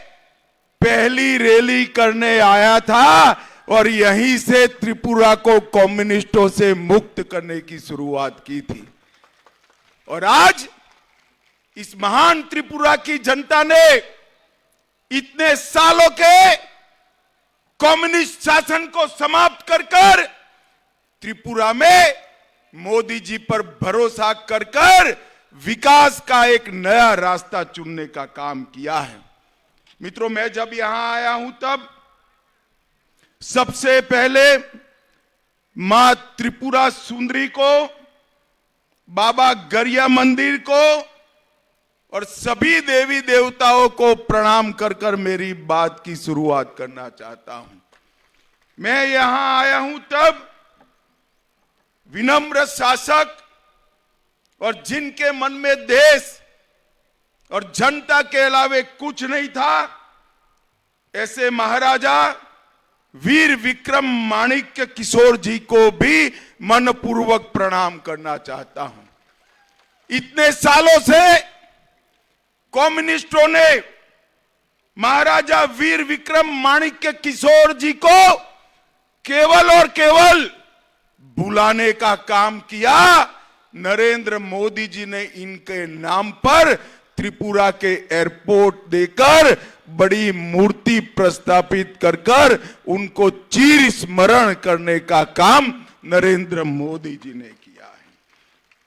पहली रैली करने आया था और यहीं से त्रिपुरा को कम्युनिस्टों से मुक्त करने की शुरुआत की थी। और आज इस महान त्रिपुरा की जनता ने इतने सालों के कम्युनिस्ट शासन को समाप्त कर त्रिपुरा में मोदी जी पर भरोसा कर विकास का एक नया रास्ता चुनने का काम किया है। मित्रों, मैं जब यहां आया हूं तब सबसे पहले मां त्रिपुरा सुंदरी को, बाबा गरिया मंदिर को और सभी देवी देवताओं को प्रणाम कर मेरी बात की शुरुआत करना चाहता हूं। मैं यहां आया हूं तब विनम्र शासक और जिनके मन में देश और जनता के अलावे कुछ नहीं था, ऐसे महाराजा वीर विक्रम माणिक्य किशोर जी को भी मनपूर्वक प्रणाम करना चाहता हूं। इतने सालों से कम्युनिस्टों ने महाराजा वीर विक्रम माणिक्य किशोर जी को केवल और केवल बुलाने का काम किया। नरेंद्र मोदी जी ने इनके नाम पर त्रिपुरा के एयरपोर्ट देकर बड़ी मूर्ति प्रस्थापित कर उनको चिर स्मरण करने का काम नरेंद्र मोदी जी ने किया है।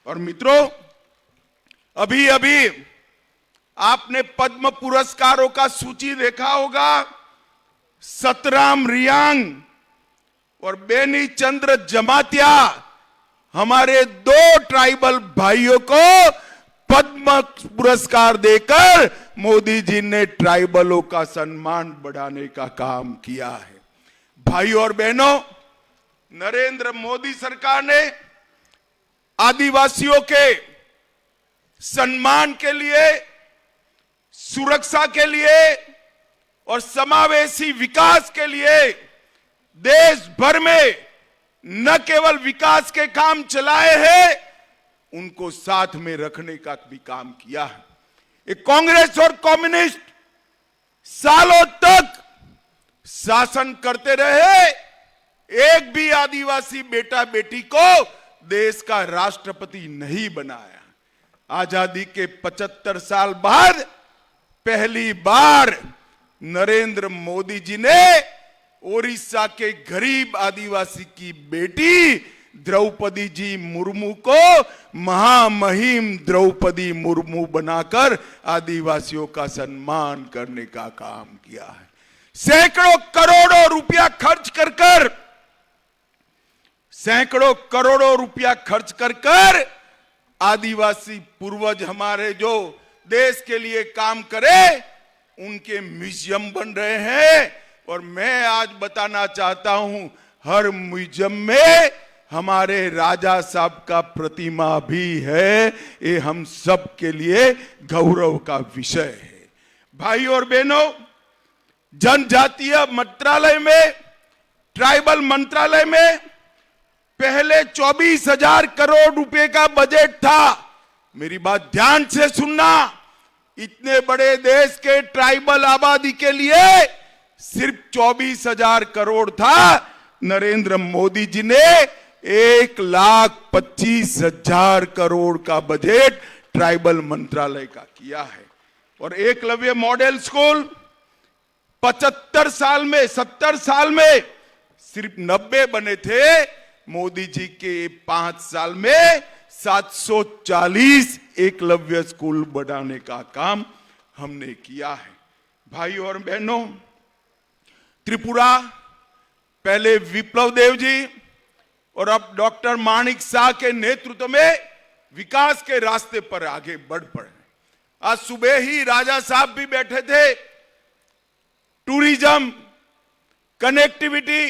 और मित्रों, अभी अभी आपने पद्म पुरस्कारों का सूची देखा होगा। सतराम रियांग और बेनी चंद्र जमातिया हमारे 2 ट्राइबल भाइयों को पद्म पुरस्कार देकर मोदी जी ने ट्राइबलों का सम्मान बढ़ाने का काम किया है। भाइयों और बहनों, नरेंद्र मोदी सरकार ने आदिवासियों के सम्मान के लिए, सुरक्षा के लिए और समावेशी विकास के लिए देश भर में न केवल विकास के काम चलाए हैं, उनको साथ में रखने का भी काम किया है। एक कांग्रेस और कम्युनिस्ट सालों तक शासन करते रहे, एक भी आदिवासी बेटा बेटी को देश का राष्ट्रपति नहीं बनाया। आजादी के 75 साल बाद पहली बार नरेंद्र मोदी जी ने ओडिशा के गरीब आदिवासी की बेटी द्रौपदी जी मुर्मू को महामहिम द्रौपदी मुर्मू बनाकर आदिवासियों का सम्मान करने का काम किया है। सैकड़ों करोड़ों रुपया खर्च कर आदिवासी पूर्वज हमारे जो देश के लिए काम करे, उनके म्यूजियम बन रहे हैं। और मैं आज बताना चाहता हूं, हर म्यूजियम में हमारे राजा साहब का प्रतिमा भी है। ये हम सब के लिए गौरव का विषय है। भाइयों और बहनों, जनजातीय मंत्रालय में, ट्राइबल मंत्रालय में पहले 24,000 करोड़ रुपए का बजट था। मेरी बात ध्यान से सुनना, इतने बड़े देश के ट्राइबल आबादी के लिए सिर्फ 24,000 करोड़ था। नरेंद्र मोदी जी ने 1,25,000 करोड़ का बजट ट्राइबल मंत्रालय का किया है। और एकलव्य मॉडल स्कूल 70 साल में सिर्फ 90 बने थे। मोदी जी के 5 साल में 740 एकलव्य स्कूल बनाने का काम हमने किया है। भाइयों और बहनों, त्रिपुरा पहले विप्लव देव जी और अब डॉक्टर माणिक शाह के नेतृत्व में विकास के रास्ते पर आगे बढ़ पड़े। आज सुबह ही राजा साहब भी बैठे थे। टूरिज्म कनेक्टिविटी,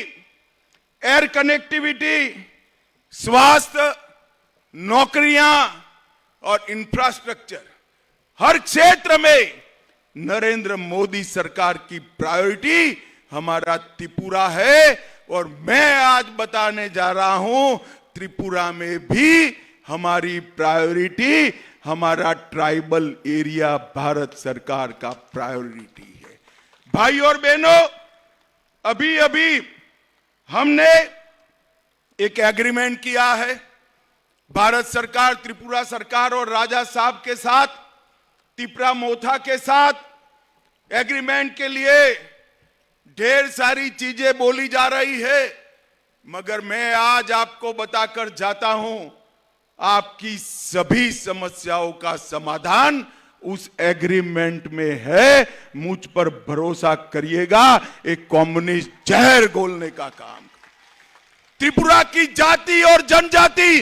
एयर कनेक्टिविटी, स्वास्थ्य, नौकरियां और इंफ्रास्ट्रक्चर, हर क्षेत्र में नरेंद्र मोदी सरकार की प्रायोरिटी हमारा त्रिपुरा है। और मैं आज बताने जा रहा हूं, त्रिपुरा में भी हमारी प्रायोरिटी हमारा ट्राइबल एरिया भारत सरकार का प्रायोरिटी है। भाई और बहनों, अभी अभी हमने एक एग्रीमेंट किया है भारत सरकार, त्रिपुरा सरकार और राजा साहब के साथ, तिपरा मोथा के साथ। एग्रीमेंट के लिए ढेर सारी चीजें बोली जा रही है, मगर मैं आज आपको बताकर जाता हूं, आपकी सभी समस्याओं का समाधान उस एग्रीमेंट में है। मुझ पर भरोसा करिएगा, एक कम्युनिस्ट जहर घोलने का काम। त्रिपुरा की जाति और जनजाति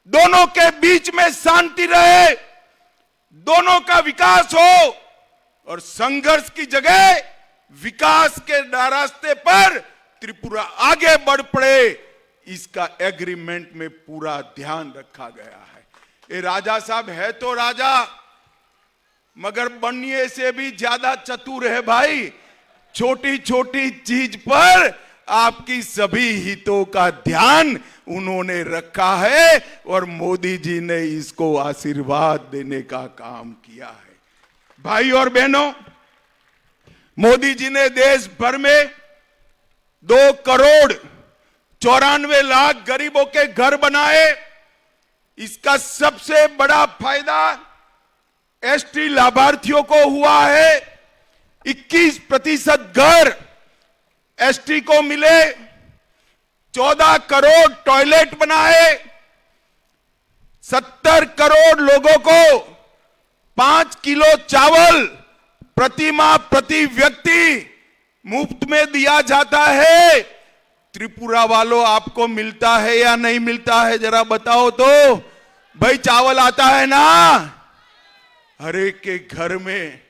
दोनों के बीच में शांति रहे, दोनों का विकास हो और संघर्ष की जगह विकास के रास्ते पर त्रिपुरा आगे बढ़ पड़े, इसका एग्रीमेंट में पूरा ध्यान रखा गया है। ये राजा साहब है तो राजा, मगर बनने से भी ज्यादा चतुर है भाई। छोटी छोटी चीज पर आपकी सभी हितों का ध्यान उन्होंने रखा है और मोदी जी ने इसको आशीर्वाद देने का काम किया है। भाई और बहनों, मोदी जी ने देश भर में 2,94,00,000 गरीबों के घर बनाए। इसका सबसे बड़ा फायदा एसटी लाभार्थियों को हुआ है। 21% घर एसटी को मिले, 14 करोड़ टॉयलेट बनाए, 70 करोड़ लोगों को 5 किलो चावल प्रति माह प्रति व्यक्ति मुफ्त में दिया जाता है। त्रिपुरा वालों, आपको मिलता है या नहीं मिलता है, जरा बताओ तो। भाई चावल आता है ना? हर एक के घर में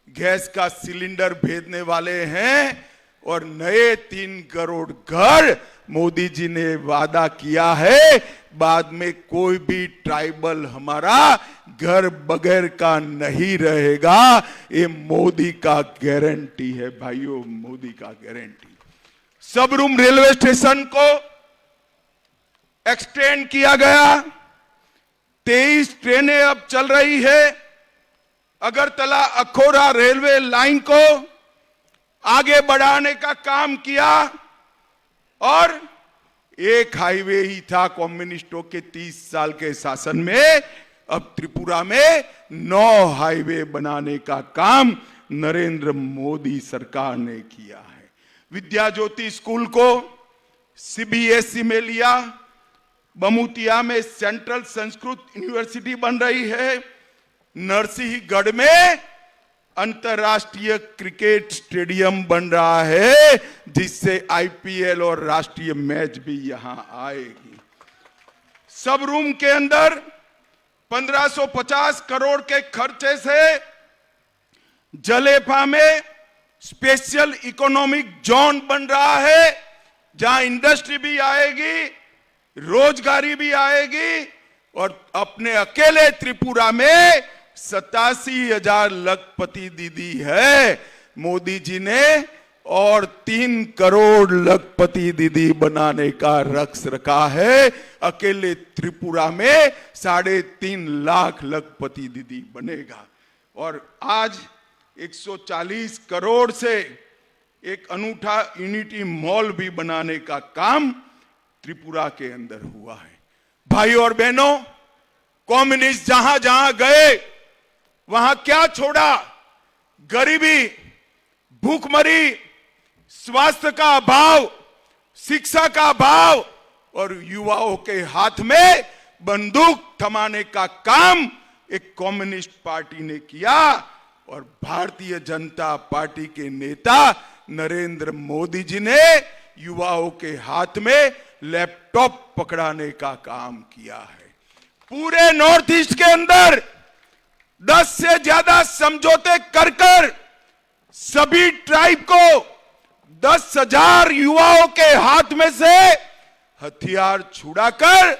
गैस का सिलेंडर भेजने वाले हैं और नए 3 करोड़ घर मोदी जी ने वादा किया है, बाद में कोई भी ट्राइबल हमारा घर बगैर का नहीं रहेगा। ये मोदी का गारंटी है भाइयों, मोदी का गारंटी। सबरूम रेलवे स्टेशन को एक्सटेंड किया गया, 23 ट्रेनें अब चल रही है। अगरतला अखौरा रेलवे लाइन को आगे बढ़ाने का काम किया और एक हाईवे ही था कम्युनिस्टों के 30 साल के शासन में, अब त्रिपुरा में 9 हाईवे बनाने का काम नरेंद्र मोदी सरकार ने किया है। विद्या ज्योति स्कूल को सीबीएसई में लिया, बमुतिया में सेंट्रल संस्कृत यूनिवर्सिटी बन रही है, नरसिंहगढ़ में अंतरराष्ट्रीय क्रिकेट स्टेडियम बन रहा है, जिससे आईपीएल और राष्ट्रीय मैच भी यहां आएगी। सब रूम के अंदर 1550 करोड़ के खर्चे से जलेफा में स्पेशल इकोनॉमिक जोन बन रहा है, जहां इंडस्ट्री भी आएगी, रोजगारी भी आएगी और अपने अकेले त्रिपुरा में 87,000 लखपति दीदी है मोदी जी ने, और 3 करोड़ लखपति दीदी बनाने का लक्ष रखा है। अकेले त्रिपुरा में 3.5 लाख लखपति दीदी बनेगा। और आज 140 करोड़ से एक अनूठा यूनिटी मॉल भी बनाने का काम त्रिपुरा के अंदर हुआ है। भाई और बहनों, कम्युनिस्ट जहां जहां गए वहां क्या छोड़ा? गरीबी, भूखमरी, स्वास्थ्य का अभाव, शिक्षा का अभाव और युवाओं के हाथ में बंदूक थमाने का काम एक कम्युनिस्ट पार्टी ने किया। और भारतीय जनता पार्टी के नेता नरेंद्र मोदी जी ने युवाओं के हाथ में लैपटॉप पकड़ाने का काम किया है। पूरे नॉर्थ ईस्ट के अंदर 10 से ज्यादा समझौते कर सभी ट्राइब को 10,000 युवाओं के हाथ में से हथियार छुड़ाकर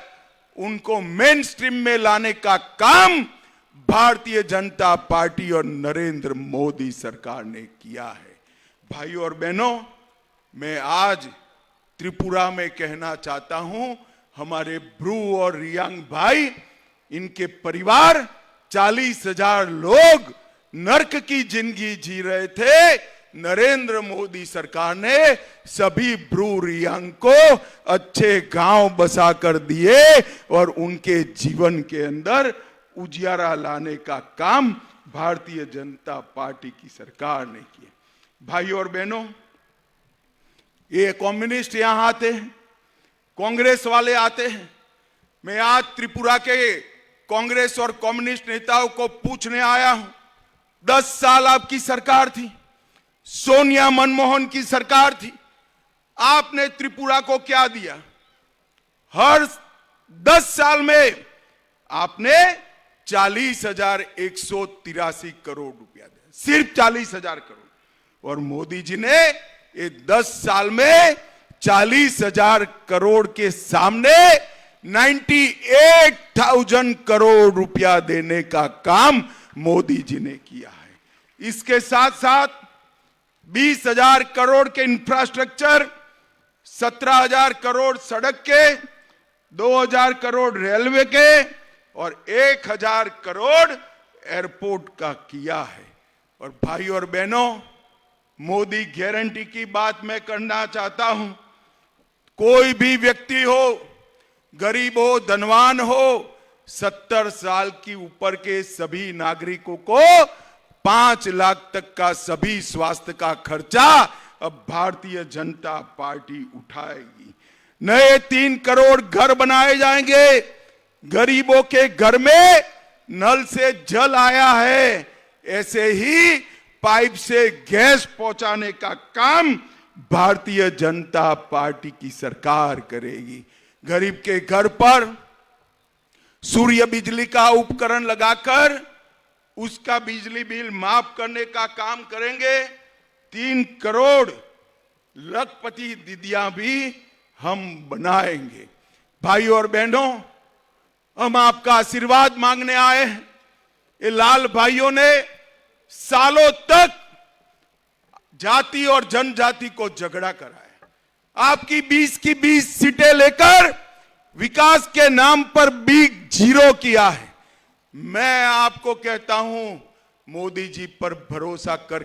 उनको मेन स्ट्रीम में लाने का काम भारतीय जनता पार्टी और नरेंद्र मोदी सरकार ने किया है। भाइयों और बहनों, मैं आज त्रिपुरा में कहना चाहता हूं, हमारे ब्रू और रियांग भाई, इनके परिवार 40,000 लोग नर्क की जिंदगी जी रहे थे। नरेंद्र मोदी सरकार ने सभी ब्रू रियांग को अच्छे गांव बसा कर दिए और उनके जीवन के अंदर उजियारा लाने का काम भारतीय जनता पार्टी की सरकार ने किया। भाइयों और बहनों, ये कम्युनिस्ट यहां आते हैं, कांग्रेस वाले आते हैं। मैं आज त्रिपुरा के कांग्रेस और कम्युनिस्ट नेताओं को पूछने आया हूं, 10 साल आपकी सरकार थी, सोनिया मनमोहन की सरकार थी, आपने त्रिपुरा को क्या दिया? हर 10 साल में आपने 40,183 करोड़ रुपया दिया, सिर्फ 40,000 करोड़। और मोदी जी ने ये 10 साल में 40,000 करोड़ के सामने 98,000 करोड़ रुपया देने का काम मोदी जी ने किया है। इसके साथ साथ 20,000 करोड़ के इंफ्रास्ट्रक्चर, 17,000 करोड़ सड़क के, 2,000 करोड़ रेलवे के और 1,000 करोड़ एयरपोर्ट का किया है। और भाई और बहनों, मोदी गारंटी की बात मैं करना चाहता हूं। कोई भी व्यक्ति हो, गरीब हो, धनवान हो, 70 साल की ऊपर के सभी नागरिकों को 5 लाख तक का सभी स्वास्थ्य का खर्चा अब भारतीय जनता पार्टी उठाएगी। नए 3 करोड़ घर बनाए जाएंगे। गरीबों के घर में नल से जल आया है, ऐसे ही पाइप से गैस पहुंचाने का काम भारतीय जनता पार्टी की सरकार करेगी। गरीब के घर पर सूर्य बिजली का उपकरण लगाकर उसका बिजली बिल माफ करने का काम करेंगे। 3 करोड़ लखपति दीदियां भी हम बनाएंगे। भाइयों और बहनों, हम आपका आशीर्वाद मांगने आए हैं। ये लाल भाइयों ने सालों तक जाति और जनजाति को झगड़ा कराया। आपकी 20 की 20 सीटें लेकर विकास के नाम पर बिग जीरो किया है। मैं आपको कहता हूं, मोदी जी पर भरोसा कर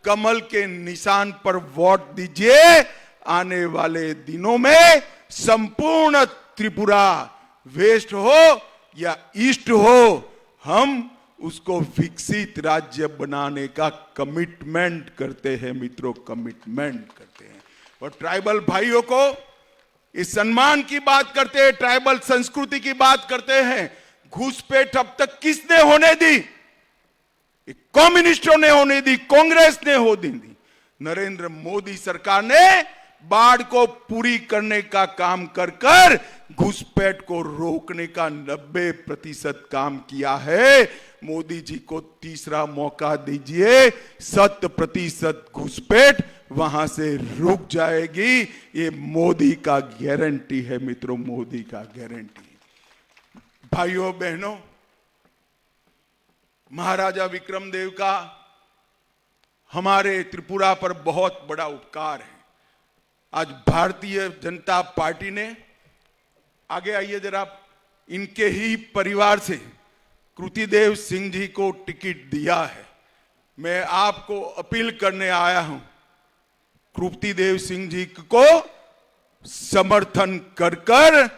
कमल के निशान पर वोट दीजिए। आने वाले दिनों में संपूर्ण त्रिपुरा, वेस्ट हो या ईस्ट हो, हम उसको विकसित राज्य बनाने का कमिटमेंट करते हैं मित्रों, कमिटमेंट करते हैं। और ट्राइबल भाइयों को इस सम्मान की बात करते हैं, ट्राइबल संस्कृति की बात करते हैं। घुसपैठ अब तक किसने होने दी? कम्युनिस्टों ने होने दी, कांग्रेस ने होने दी। नरेंद्र मोदी सरकार ने बाढ़ को पूरी करने का काम कर घुसपैठ को रोकने का 90% काम किया है। मोदी जी को तीसरा मौका दीजिए, 100% घुसपैठ वहां से रुक जाएगी। ये मोदी का गारंटी है मित्रों, मोदी का गारंटी। भाइयों बहनों, महाराजा विक्रमदेव का हमारे त्रिपुरा पर बहुत बड़ा उपकार है। आज भारतीय जनता पार्टी ने, आगे आइए जरा, इनके ही परिवार से कृतिदेव सिंह जी को टिकट दिया है। मैं आपको अपील करने आया हूं, कृतिदेव सिंह जी को समर्थन कर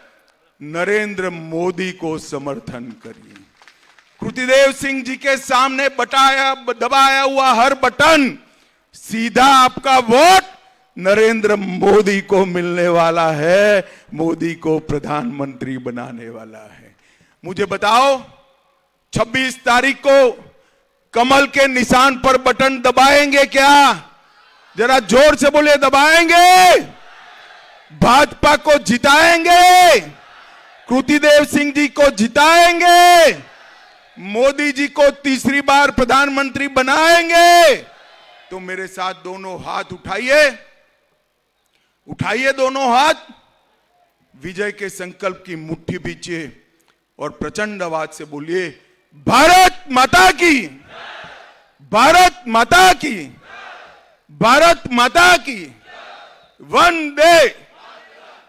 नरेंद्र मोदी को समर्थन करिए। कृतिदेव सिंह जी के सामने दबाया हुआ हर बटन सीधा आपका वोट नरेंद्र मोदी को मिलने वाला है, मोदी को प्रधानमंत्री बनाने वाला है। मुझे बताओ, 26 तारीख को कमल के निशान पर बटन दबाएंगे क्या? जरा जोर से बोले, दबाएंगे? भाजपा को जिताएंगे? कृतिदेव सिंह जी को जिताएंगे? मोदी जी को तीसरी बार प्रधानमंत्री बनाएंगे? तो मेरे साथ दोनों हाथ उठाइए, उठाइए दोनों हाथ, विजय के संकल्प की मुट्ठी बीचिए और प्रचंड आवाज से बोलिए, भारत माता की, भारत माता की, भारत माता की, वंदे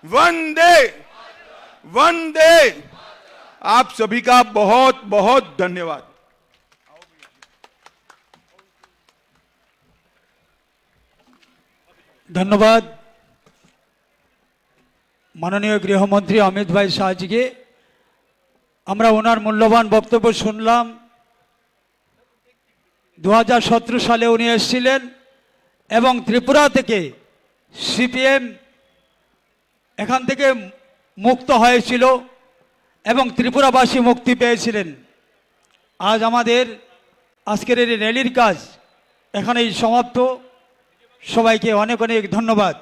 वंदे वंदे। आप सभी का बहुत बहुत धन्यवाद। ধন্যবাদ মাননীয় গৃহমন্ত্রী অমিত ভাই শাহজিকে। আমরা ওনার মূল্যবান বক্তব্য শুনলাম। 2017 সালে উনি এসেছিলেন এবং ত্রিপুরা থেকে সিপিএম এখান থেকে মুক্ত হয়েছিল এবং ত্রিপুরাবাসী মুক্তি পেয়েছিলেন। আজ আমাদের আজকের এই র্যালির কাজ এখানেই সমাপ্ত। সবাইকে অনেক অনেক ধন্যবাদ।